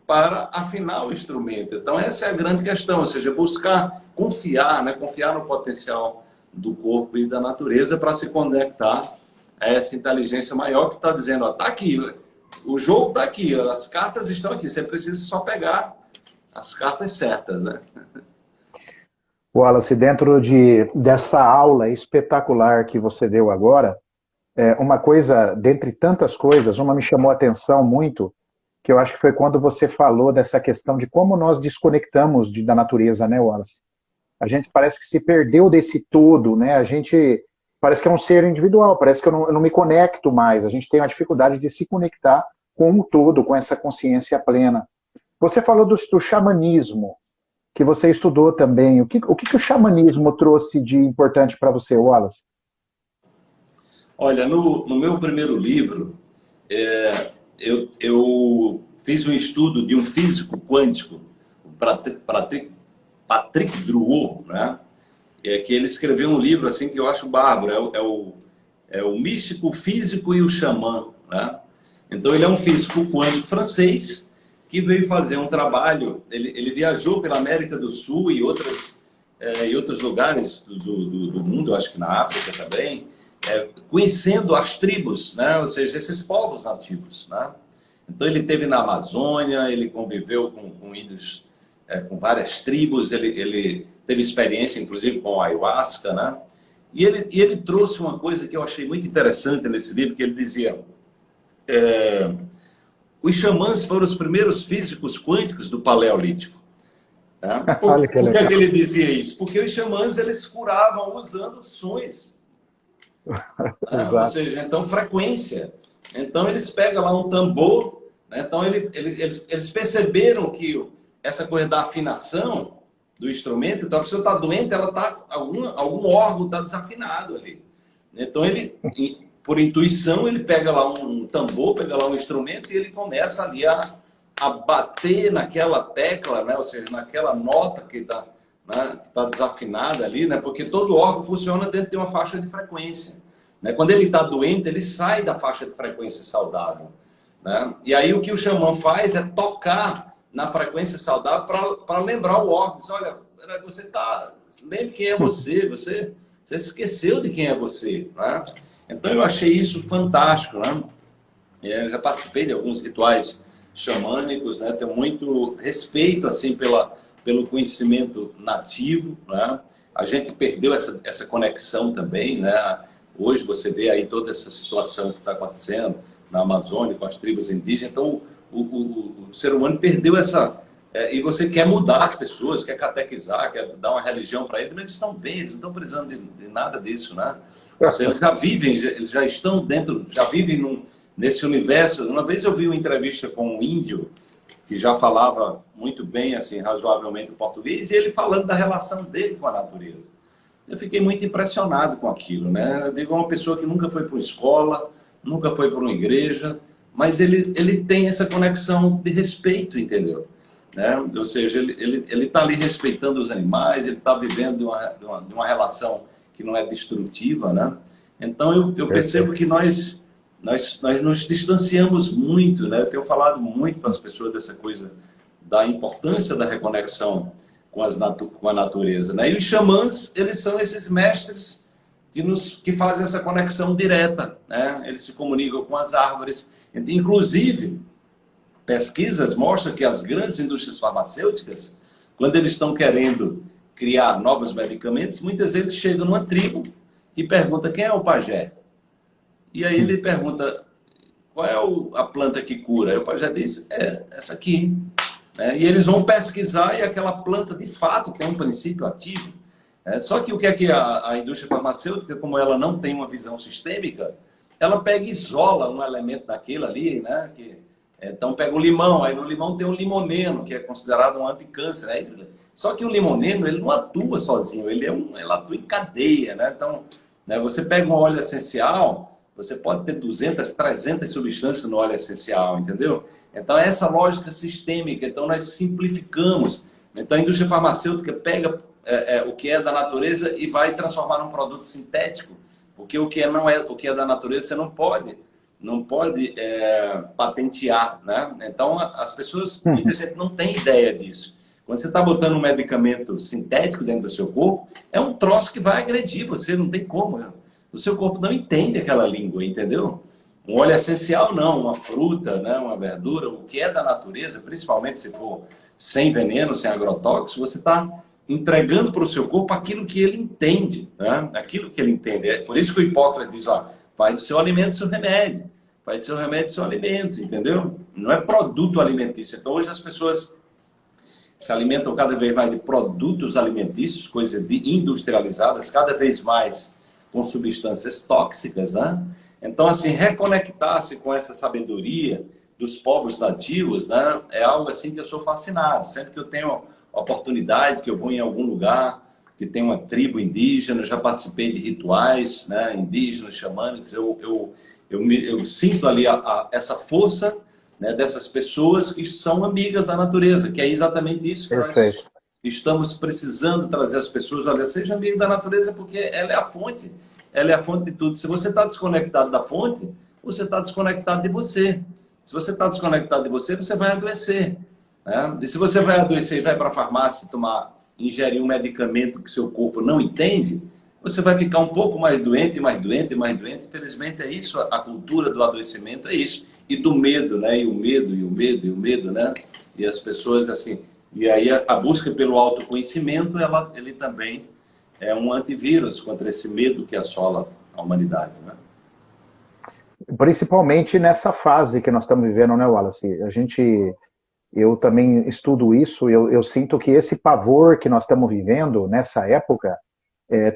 para afinar o instrumento. Então essa é a grande questão, ou seja, buscar confiar, né, confiar no potencial do corpo e da natureza para se conectar a essa inteligência maior que está dizendo, está aqui, o jogo está aqui, as cartas estão aqui, você precisa só pegar as cartas certas, né? Wallace, dentro dessa aula espetacular que você deu agora, uma coisa, dentre tantas coisas, uma me chamou a atenção muito, que eu acho que foi quando você falou dessa questão de como nós desconectamos da natureza, né, Wallace? A gente parece que se perdeu desse todo, né? A gente parece que é um ser individual, parece que eu não me conecto mais, a gente tem uma dificuldade de se conectar com o todo, com essa consciência plena. Você falou do xamanismo, que você estudou também. O que o xamanismo trouxe de importante para você, Wallace? Olha, no meu primeiro livro, eu fiz um estudo de um físico quântico, Patrick Drouot, né? Que ele escreveu um livro assim que eu acho bárbaro, é o Místico, o Físico e o Xamã, né? Então ele é um físico quântico francês que veio fazer um trabalho, ele viajou pela América do Sul e outros lugares do mundo, acho que na África também, conhecendo as tribos, né? Ou seja, esses povos nativos, né? Então ele esteve na Amazônia, ele conviveu com índios, com várias tribos, ele teve experiência inclusive com ayahuasca, né? E ele trouxe uma coisa que eu achei muito interessante nesse livro, que ele dizia, os xamãs foram os primeiros físicos quânticos do Paleolítico. Né? Por que ele dizia isso? Porque os xamãs eles curavam usando sons. Ou seja, então frequência. Então eles pegam lá um tambor, né? Então eles perceberam que essa coisa da afinação do instrumento, então a pessoa está doente, ela tá, algum órgão está desafinado ali. Então ele, por intuição, ele pega lá um tambor, pega lá um instrumento e ele começa ali a bater naquela tecla, né? Ou seja, naquela nota que está, né, que tá desafinada ali, né? Porque todo órgão funciona dentro de uma faixa de frequência. Né? Quando ele está doente, ele sai da faixa de frequência saudável. Né? E aí o que o xamã faz é tocar na frequência saudável para lembrar o órgão. Diz, olha, você tá, lembre quem é você, você esqueceu de quem é você. Né? Então eu achei isso fantástico. Né? Eu já participei de alguns rituais xamânicos, né? Tenho muito respeito assim, pelo conhecimento nativo. Né? A gente perdeu essa conexão também. Né? Hoje você vê aí toda essa situação que está acontecendo na Amazônia com as tribos indígenas. Então o ser humano perdeu essa... e você quer mudar as pessoas, quer catequizar, quer dar uma religião para eles, mas eles estão bem, eles não estão precisando de nada disso, né? Ou seja, eles já vivem, eles já estão dentro, já vivem nesse universo. Uma vez eu vi uma entrevista com um índio que já falava muito bem, assim, razoavelmente o português, e ele falando da relação dele com a natureza. Eu fiquei muito impressionado com aquilo, né? Eu digo, uma pessoa que nunca foi para uma escola, nunca foi para uma igreja, mas ele tem essa conexão de respeito, entendeu? Né? Ou seja, ele está ali respeitando os animais, ele está vivendo de uma relação que não é destrutiva, né? Então eu percebo que nós nos distanciamos muito, né? Eu tenho falado muito para as pessoas dessa coisa da importância da reconexão com a natureza, né? E os xamãs, eles são esses mestres que fazem essa conexão direta, né? Eles se comunicam com as árvores. Inclusive, pesquisas mostram que as grandes indústrias farmacêuticas, quando eles estão querendo criar novos medicamentos, muitas vezes chegam numa tribo e perguntam quem é o pajé. E aí ele pergunta qual é a planta que cura. Aí o pajé diz, essa aqui. E eles vão pesquisar e aquela planta, de fato, tem um princípio ativo. Só que o que é que a indústria farmacêutica, como ela não tem uma visão sistêmica, ela pega e isola um elemento daquilo ali, né? Que Então pega o limão, aí no limão tem um limoneno, que é considerado um anticâncer, né? Só que o limoneno, ele não atua sozinho, ele atua em cadeia, né? Então, né, você pega um óleo essencial, você pode ter 200, 300 substâncias no óleo essencial, entendeu? Então, é essa lógica sistêmica. Então, nós simplificamos. Então, a indústria farmacêutica pega o que é da natureza e vai transformar num produto sintético, porque o que é da natureza você não pode patentear, né? Então, as pessoas, muita gente não tem ideia disso. Quando você está botando um medicamento sintético dentro do seu corpo, é um troço que vai agredir você, não tem como. Né? O seu corpo não entende aquela língua, entendeu? Um óleo essencial não, uma fruta, né, uma verdura, o que é da natureza, principalmente se for sem veneno, sem agrotóxico, você está entregando para o seu corpo aquilo que ele entende, né? Aquilo que ele entende. É por isso que o Hipócrates diz, ó, vai do seu alimento, seu remédio. Vai do seu remédio, seu alimento, entendeu? Não é produto alimentício. Então, hoje as pessoas se alimentam cada vez mais de produtos alimentícios, coisas industrializadas, cada vez mais com substâncias tóxicas, né? Então, assim, reconectar-se com essa sabedoria dos povos nativos, né, é algo assim que eu sou fascinado. Sempre que eu tenho oportunidade, que eu vou em algum lugar que tem uma tribo indígena, já participei de rituais, né, indígenas, xamânicos, eu sinto ali essa força, né, dessas pessoas que são amigas da natureza, que é exatamente isso que nós estamos precisando trazer às pessoas. Olha, seja amigo da natureza porque ela é a fonte. Ela é a fonte de tudo. Se você está desconectado da fonte, você está desconectado de você. Se você está desconectado de você, você vai adoecer. Né? E se você vai adoecer e vai para a farmácia ingerir um medicamento que seu corpo não entende, você vai ficar um pouco mais doente, mais doente, mais doente. Infelizmente, é isso, a cultura do adoecimento é isso. E do medo, né? E o medo, e o medo, e o medo, né? E as pessoas, assim... E aí, a busca pelo autoconhecimento, ele também é um antivírus contra esse medo que assola a humanidade, né? Principalmente nessa fase que nós estamos vivendo, né, Wallace? Eu também estudo isso, eu sinto que esse pavor que nós estamos vivendo nessa época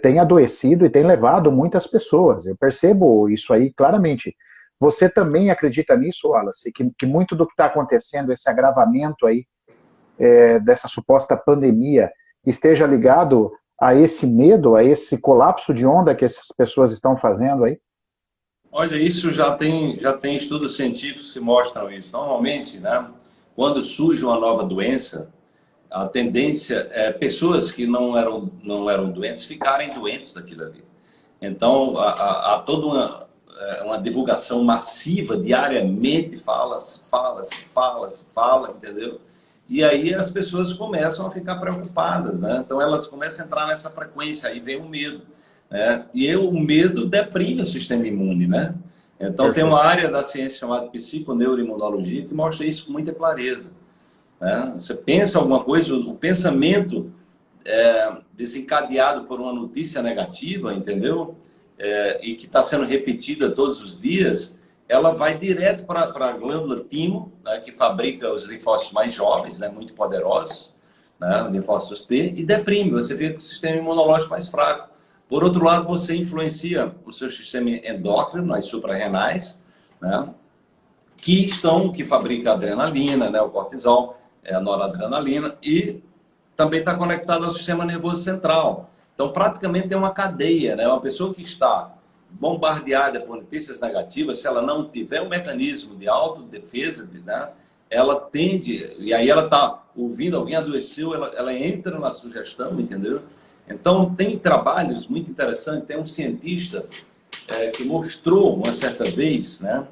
tem adoecido e tem levado muitas pessoas. Eu percebo isso aí claramente. Você também acredita nisso, Wallace? Que muito do que está acontecendo, esse agravamento aí dessa suposta pandemia, esteja ligado a esse medo, a esse colapso de onda que essas pessoas estão fazendo aí? Olha, isso já tem estudos científicos que mostram isso. Normalmente, né, quando surge uma nova doença, a tendência é pessoas que não eram doentes ficarem doentes daquilo ali. Então, há toda uma divulgação massiva, diariamente, fala, entendeu? E aí as pessoas começam a ficar preocupadas, né? Então elas começam a entrar nessa frequência, aí vem o medo, né? E o medo deprime o sistema imune, né? Então tem uma área da ciência chamada psiconeuroimunologia que mostra isso com muita clareza, né? Você pensa alguma coisa, o pensamento desencadeado por uma notícia negativa, entendeu? E que está sendo repetida todos os dias, ela vai direto para a glândula timo, né, que fabrica os linfócitos mais jovens, né, muito poderosos, né, linfócitos T, e deprime, você fica com o sistema imunológico mais fraco. Por outro lado, você influencia o seu sistema endócrino, as suprarrenais, né, que fabrica a adrenalina, né, o cortisol, a noradrenalina, e também está conectado ao sistema nervoso central. Então, praticamente é uma cadeia, né? Uma pessoa que está bombardeada por notícias negativas, se ela não tiver um mecanismo de autodefesa, né, ela tende, e aí ela está ouvindo, alguém adoeceu, ela entra na sugestão, entendeu? Então, tem trabalhos muito interessantes, tem um cientista que mostrou uma certa vez, né,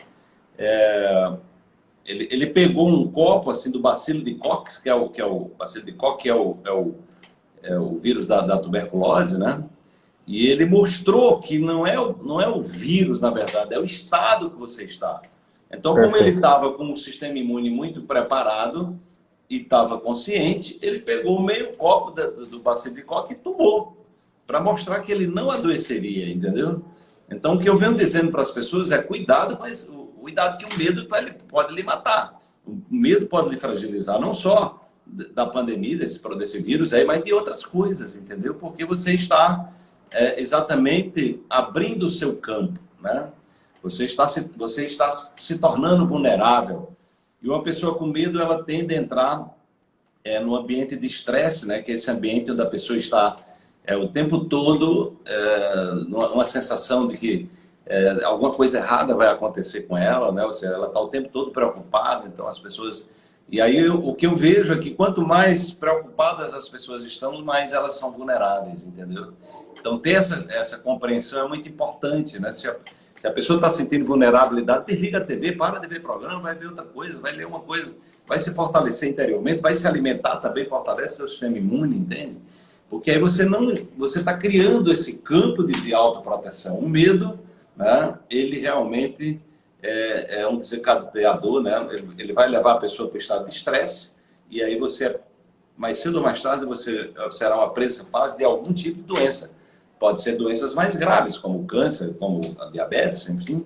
ele pegou um copo assim, do bacilo de Koch, que é o bacilo de Koch, que é o vírus da tuberculose, né? E ele mostrou que não é o vírus, na verdade, é o estado que você está. Então, como ele estava com o sistema imune muito preparado e estava consciente, ele pegou meio copo do bacilo de Koch e tomou, para mostrar que ele não adoeceria, entendeu? Então, o que eu venho dizendo para as pessoas é cuidado, mas cuidado que o medo pode lhe matar. O medo pode lhe fragilizar, não só da pandemia, desse vírus aí, mas de outras coisas, entendeu? Porque você está exatamente abrindo o seu campo, né? Você está se tornando vulnerável. E uma pessoa com medo, ela tende a entrar no ambiente de estresse, né? Que é esse ambiente onde a pessoa está o tempo todo numa sensação de que alguma coisa errada vai acontecer com ela, né? Ou seja, ela está o tempo todo preocupada, então as pessoas... E aí o que eu vejo é que quanto mais preocupadas as pessoas estão, mais elas são vulneráveis, entendeu? Então ter essa compreensão é muito importante, né? Se a pessoa está sentindo vulnerabilidade, desliga a TV, para de ver programa, vai ver outra coisa, vai ler uma coisa, vai se fortalecer interiormente, vai se alimentar também, fortalece seu sistema imune, entende? Porque aí você está criando esse campo de autoproteção. O medo, né, ele realmente é um desencadeador, né? Ele vai levar a pessoa para o estado de estresse, e aí você, mais cedo ou mais tarde, você será uma presa fácil de algum tipo de doença. Pode ser doenças mais graves, como o câncer, como a diabetes, enfim.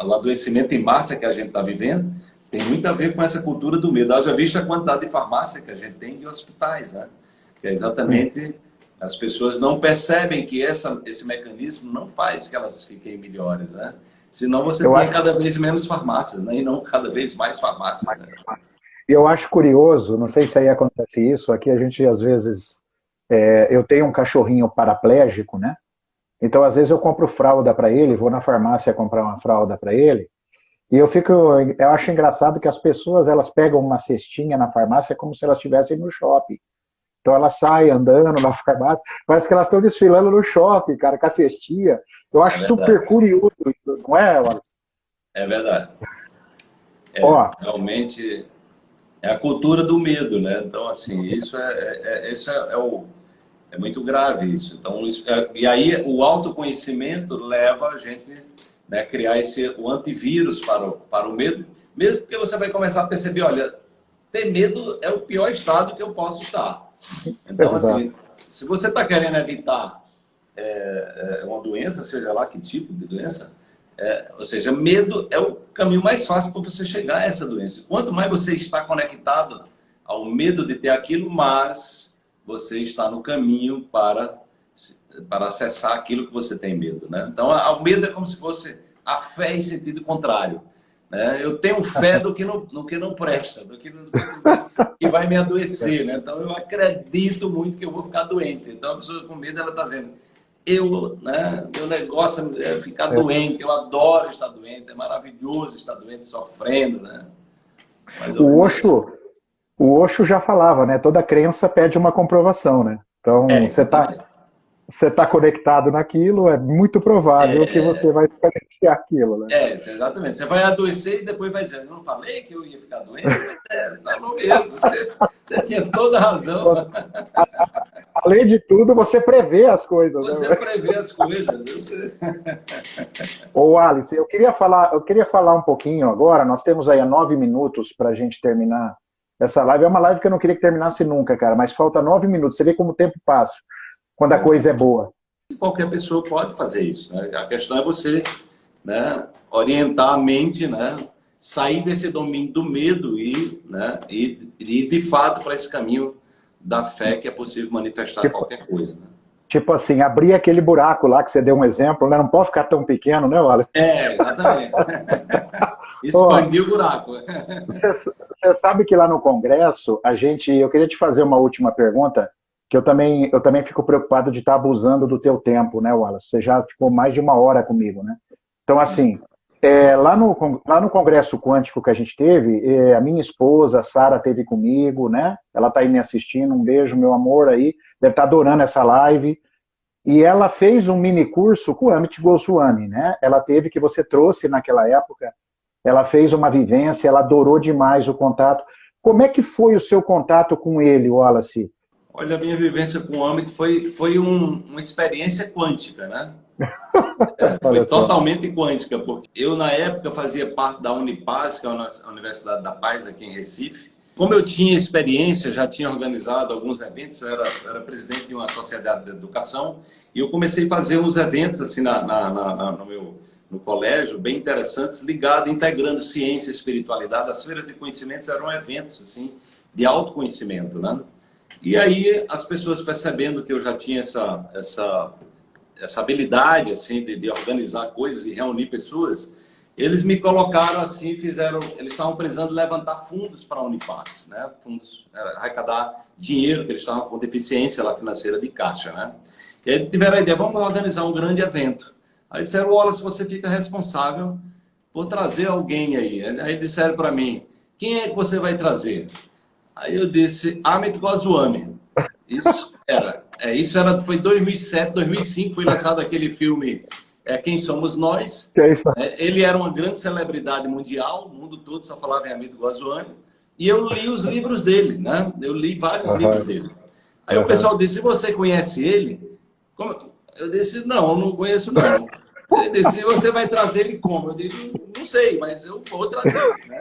O adoecimento em massa que a gente está vivendo tem muito a ver com essa cultura do medo. Haja visto a quantidade de farmácia que a gente tem de hospitais, né? Que é exatamente... As pessoas não percebem que esse mecanismo não faz que elas fiquem melhores, né? Senão você tem cada vez menos farmácias, né? E não cada vez mais farmácias, né? Eu acho curioso, não sei se aí acontece isso, aqui a gente às vezes... eu tenho um cachorrinho paraplégico, né? Então às vezes eu compro fralda para ele, vou na farmácia comprar uma fralda para ele, e eu acho engraçado que as pessoas, elas pegam uma cestinha na farmácia como se elas estivessem no shopping. Então elas saem andando na farmácia, parece que elas estão desfilando no shopping, cara, com a cestinha. Eu acho super curioso isso, não é, Wallace? É verdade. Realmente é a cultura do medo, né? Então, assim, isso é muito grave isso. Então, e aí o autoconhecimento leva a gente, né, a criar o antivírus para o medo, mesmo porque você vai começar a perceber, olha, ter medo é o pior estado que eu posso estar. Então, assim, se você está querendo evitar uma doença, seja lá que tipo de doença, ou seja, medo é o caminho mais fácil para você chegar a essa doença. Quanto mais você está conectado ao medo de ter aquilo, mais você está no caminho para acessar aquilo que você tem medo, né? Então, o medo é como se fosse a fé em sentido contrário. Eu tenho fé no que não presta, do que vai me adoecer, né? Então eu acredito muito que eu vou ficar doente. Então a pessoa com medo, ela está dizendo, meu negócio é ficar doente, eu adoro estar doente, é maravilhoso estar doente, sofrendo, né? O Osho já falava, né? Toda crença pede uma comprovação, né? Então você tá conectado naquilo, é muito provável que você vai experienciar aquilo, né? Exatamente. Você vai adoecer e depois vai dizer, eu não falei que eu ia ficar doente? Falou mesmo, você tinha toda a razão. Além de tudo, você prevê as coisas. Você, né? Prevê as coisas. Ô, Alice, eu queria falar um pouquinho agora, nós temos aí 9 minutos para a gente terminar essa live. É uma live que eu não queria que terminasse nunca, cara, mas falta 9 minutos. Você vê como o tempo passa quando a coisa é boa. Qualquer pessoa pode fazer isso, né? A questão é você, né, orientar a mente, né, sair desse domínio do medo e de fato para esse caminho da fé que é possível manifestar qualquer coisa, né? Tipo assim, abrir aquele buraco lá que você deu um exemplo, né? Não pode ficar tão pequeno, né, Wallace? Exatamente. Expandir o buraco. Você sabe que lá no Congresso, eu queria te fazer uma última pergunta, que eu também fico preocupado de estar abusando do teu tempo, né, Wallace? Você já ficou mais de 1 hora comigo, né? Então, assim, lá no Congresso Quântico que a gente teve, a minha esposa, a Sara, esteve comigo, né? Ela está aí me assistindo, um beijo, meu amor, aí, deve estar adorando essa live. E ela fez um mini curso com o Amit Goswami, né? Ela teve, que você trouxe naquela época, ela fez uma vivência, ela adorou demais o contato. Como é que foi o seu contato com ele, Wallace? Olha, a minha vivência com o Amit foi uma experiência quântica, né? Foi totalmente quântica, porque eu, na época, fazia parte da Unipaz, que é a Universidade da Paz, aqui em Recife. Como eu tinha experiência, já tinha organizado alguns eventos, eu era presidente de uma sociedade de educação, e eu comecei a fazer uns eventos assim, no colégio, bem interessantes, integrando ciência e espiritualidade. As feiras de conhecimentos eram eventos assim, de autoconhecimento, né? E aí, as pessoas percebendo que eu já tinha essa habilidade assim, de organizar coisas e reunir pessoas, eles me colocaram assim, eles estavam precisando levantar fundos para a Unipass, né? Fundos, arrecadar dinheiro, que eles estavam com deficiência lá financeira de caixa, né? E aí tiveram a ideia, vamos organizar um grande evento. Aí disseram, Wallace, você fica responsável por trazer alguém aí. Aí disseram para mim, quem é que você vai trazer? Aí eu disse, Amit Goswami. Foi 2007, 2005, foi lançado aquele filme Quem Somos Nós. Que é isso? Ele era uma grande celebridade mundial, o mundo todo só falava em Amit Goswami. E eu li os livros dele, né? Eu li vários livros dele. Aí o pessoal disse, você conhece ele? Eu disse, não conheço não. Ele disse, você vai trazer ele como? Eu disse, não sei, mas eu vou trazer. Né?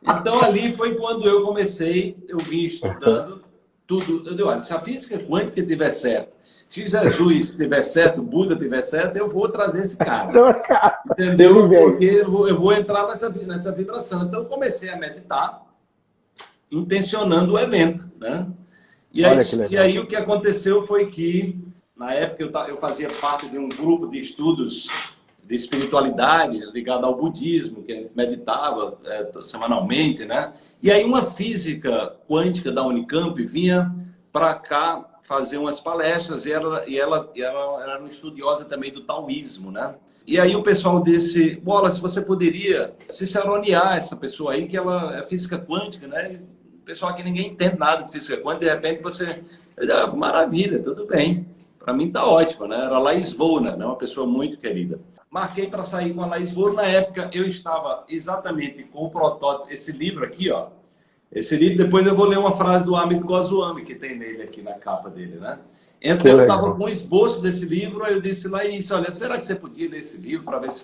Então ali foi quando eu comecei, eu vim estudando tudo. Eu digo, olha, se a física quântica tiver certo, se Jesus tiver certo, Buda tiver certo, eu vou trazer esse cara. Entendeu? Porque eu vou entrar nessa vibração. Então eu comecei a meditar, intencionando o evento, né? E aí o que aconteceu foi que, na época, eu fazia parte de um grupo de estudos de espiritualidade ligado ao budismo, que a gente meditava semanalmente, né? E aí uma física quântica da Unicamp vinha para cá fazer umas palestras e ela era uma estudiosa também do taoísmo, né? E aí o pessoal disse, Wallace, você poderia ciceronear essa pessoa aí, que ela é física quântica, né? O pessoal aqui ninguém entende nada de física quântica, de repente você... Maravilha, tudo bem. Para mim tá ótimo, né? Era a Laís Vouna, né? Uma pessoa muito querida. Marquei para sair com a Laís Vouna. Na época eu estava exatamente com o protótipo, esse livro aqui, ó. Esse livro, depois eu vou ler uma frase do Amit Goswami, que tem nele aqui na capa dele, né? Então eu estava com um esboço desse livro, aí eu disse, Laís, olha, será que você podia ler esse livro para ver se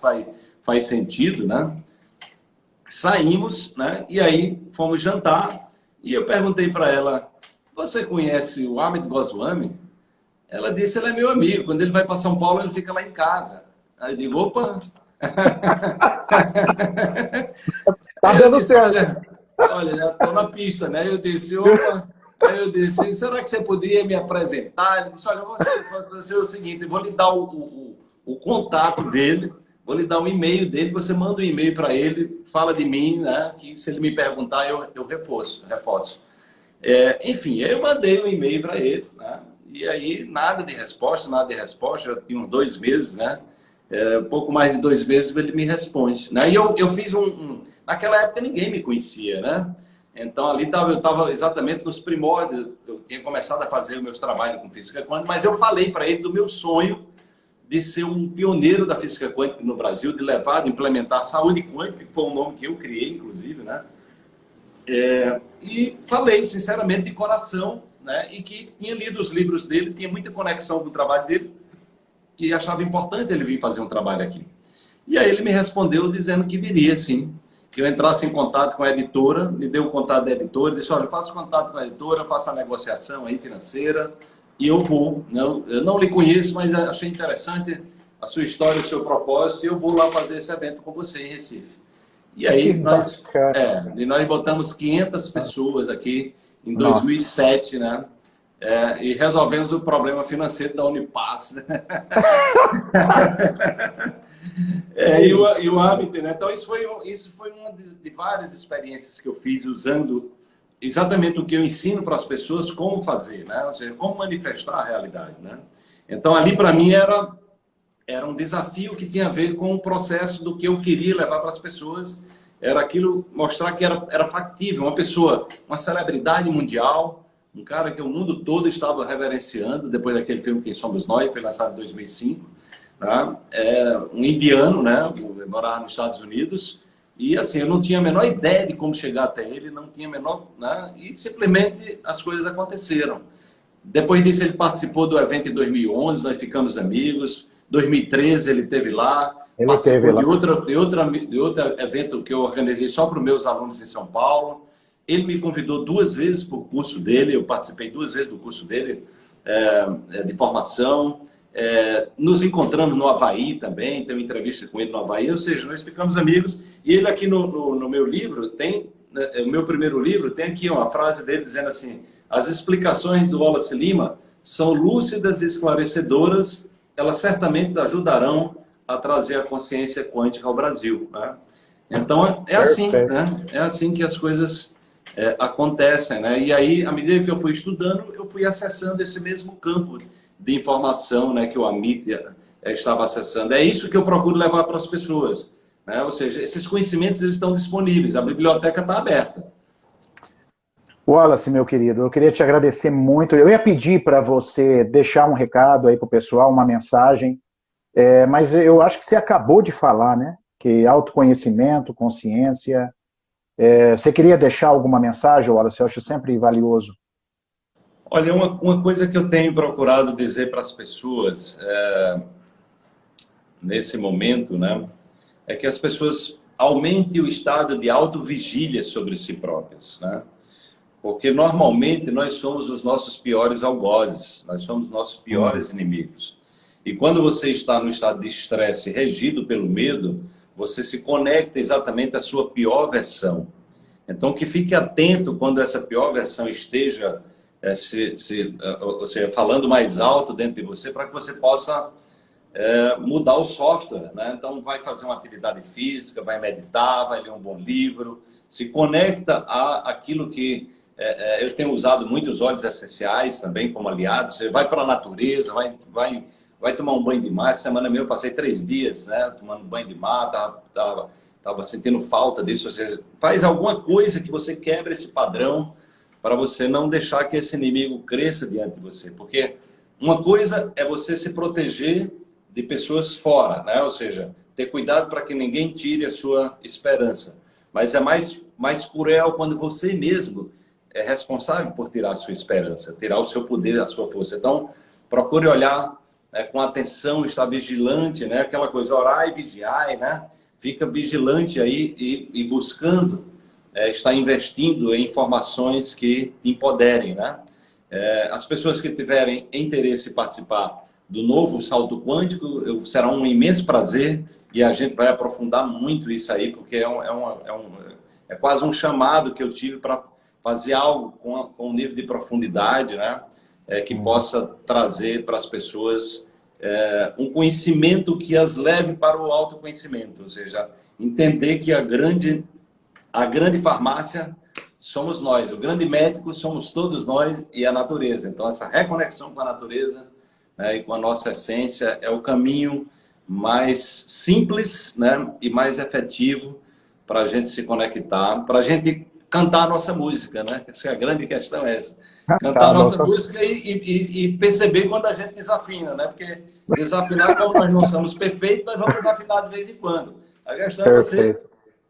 faz sentido, né? Saímos, né? E aí fomos jantar, e eu perguntei para ela, você conhece o Amit Goswami? Ela disse, ele é meu amigo, quando ele vai para São Paulo, ele fica lá em casa. Aí eu digo, opa! Tá dando certo. Olha, já estou na pista, né? Eu disse, opa! Aí eu disse, será que você poderia me apresentar? Ele disse, olha, você é o seguinte, eu vou lhe dar o contato dele, vou lhe dar o e-mail dele, você manda um e-mail para ele, fala de mim, né? Que se ele me perguntar, eu reforço. Enfim, aí eu mandei um e-mail para ele, né? E aí, nada de resposta, já tinha uns 2 meses, né? Pouco mais de 2 meses ele me responde, né? E eu fiz naquela época ninguém me conhecia, né? Então ali eu estava exatamente nos primórdios, eu tinha começado a fazer os meus trabalhos com física quântica, mas eu falei para ele do meu sonho de ser um pioneiro da física quântica no Brasil, de implementar a saúde quântica, que foi um nome que eu criei, inclusive, né? E falei, sinceramente, de coração, né? E que tinha lido os livros dele, tinha muita conexão com o trabalho dele, e achava importante ele vir fazer um trabalho aqui. E aí ele me respondeu dizendo que viria, sim, que eu entrasse em contato com a editora, me deu o contato da editora, disse, olha, eu faço contato com a editora, faço a negociação aí financeira, e eu vou. Eu não lhe conheço, mas achei interessante a sua história, o seu propósito, e eu vou lá fazer esse evento com você em Recife. E aí nós botamos 500 pessoas aqui em 2007, né? E resolvemos o problema financeiro da Unipass, né? E o Amit, né? Então isso foi uma de várias experiências que eu fiz usando exatamente o que eu ensino para as pessoas como fazer, né? Ou seja, como manifestar a realidade, né? Então ali para mim era um desafio que tinha a ver com o processo do que eu queria levar para as pessoas. Era aquilo, mostrar que era factível. Uma pessoa, uma celebridade mundial, um cara que o mundo todo estava reverenciando, depois daquele filme Quem Somos Nós, foi lançado em 2005. Né? Um indiano, né? Morava nos Estados Unidos. E assim, eu não tinha a menor ideia de como chegar até ele, não tinha a menor... Né? E simplesmente as coisas aconteceram. Depois disso, ele participou do evento em 2011, nós ficamos amigos. 2013 ele esteve lá, participou de outro evento que eu organizei só para os meus alunos em São Paulo. Ele me convidou 2 vezes para o curso dele, eu participei 2 vezes do curso dele de formação. Nos encontramos no Havaí também, tem uma entrevista com ele no Havaí, ou seja, nós ficamos amigos. E ele aqui no meu livro, o meu primeiro livro, tem aqui uma frase dele dizendo assim, as explicações do Wallace Lima são lúcidas e esclarecedoras, elas certamente ajudarão a trazer a consciência quântica ao Brasil, né? Então, é assim, né? É assim que as coisas acontecem, né? E aí, à medida que eu fui estudando, eu fui acessando esse mesmo campo de informação, né, que o Amit estava acessando. É isso que eu procuro levar para as pessoas, né? Ou seja, esses conhecimentos eles estão disponíveis, a biblioteca está aberta. Wallace, meu querido, eu queria te agradecer muito. Eu ia pedir para você deixar um recado aí para o pessoal, uma mensagem, mas eu acho que você acabou de falar, né? Que autoconhecimento, consciência. Você queria deixar alguma mensagem, Wallace? Eu acho sempre valioso. Olha, uma coisa que eu tenho procurado dizer para as pessoas nesse momento, né, é que as pessoas aumentem o estado de autovigília sobre si próprias, né? Porque normalmente nós somos os nossos piores algozes, nós somos os nossos piores inimigos. E quando você está no estado de estresse regido pelo medo, você se conecta exatamente à sua pior versão. Então, que fique atento quando essa pior versão esteja ou seja, falando mais alto dentro de você, para que você possa mudar o software, né? Então, vai fazer uma atividade física, vai meditar, vai ler um bom livro, se conecta àquilo que eu tenho usado muito os óleos essenciais também como aliados. Você vai para a natureza, vai tomar um banho de mar. Essa semana mesmo eu passei 3 dias, né, tomando banho de mar, tava sentindo falta disso. Ou seja, faz alguma coisa que você quebre esse padrão para você não deixar que esse inimigo cresça diante de você. Porque uma coisa é você se proteger de pessoas fora, né? Ou seja, ter cuidado para que ninguém tire a sua esperança. Mas é mais cruel quando você mesmo é responsável por tirar a sua esperança, tirar o seu poder, a sua força. Então, procure olhar com atenção, estar vigilante, né? Aquela coisa, orar e vigiar, né? Fica vigilante aí e buscando, estar investindo em informações que te empoderem, né? As pessoas que tiverem interesse em participar do novo salto quântico, será um imenso prazer e a gente vai aprofundar muito isso aí, porque é quase um chamado que eu tive para fazer algo com um nível de profundidade, né? Que possa trazer para as pessoas um conhecimento que as leve para o autoconhecimento, ou seja, entender que a grande farmácia somos nós, o grande médico somos todos nós e a natureza. Então, essa reconexão com a natureza, né, e com a nossa essência é o caminho mais simples, né, e mais efetivo para a gente se conectar, para a gente cantar a nossa música, né? Acho que a grande questão é essa. Cantar a nossa música e perceber quando a gente desafina, né? Porque desafinar, como nós não somos perfeitos, nós vamos desafinar de vez em quando. A questão é você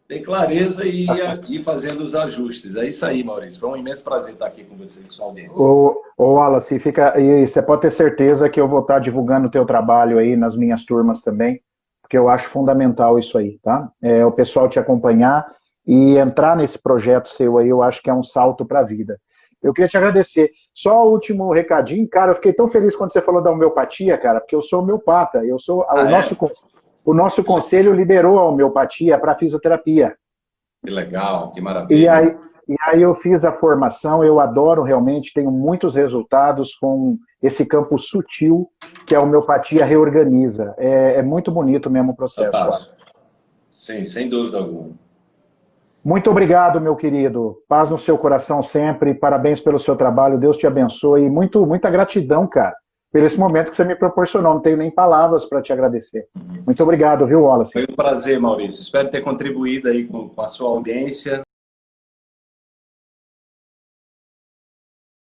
ter clareza e ir fazendo os ajustes. É isso aí, Maurício. Foi um imenso prazer estar aqui com você e com sua audiência. Ô Wallace, e você pode ter certeza que eu vou estar divulgando o teu trabalho aí nas minhas turmas também, porque eu acho fundamental isso aí, tá? O pessoal te acompanhar e entrar nesse projeto seu aí, eu acho que é um salto para a vida. Eu queria te agradecer. Só o último recadinho, cara, eu fiquei tão feliz quando você falou da homeopatia, cara, porque eu sou homeopata, o nosso conselho liberou a homeopatia para fisioterapia. Que legal, que maravilha. E aí eu fiz a formação, eu adoro realmente, tenho muitos resultados com esse campo sutil que a homeopatia reorganiza. É muito bonito mesmo o processo. Sim, sem dúvida alguma. Muito obrigado, meu querido. Paz no seu coração sempre. Parabéns pelo seu trabalho. Deus te abençoe. E muita gratidão, cara, por esse momento que você me proporcionou. Não tenho nem palavras para te agradecer. Muito obrigado, viu, Wallace? Foi um prazer, Maurício. Espero ter contribuído aí com a sua audiência.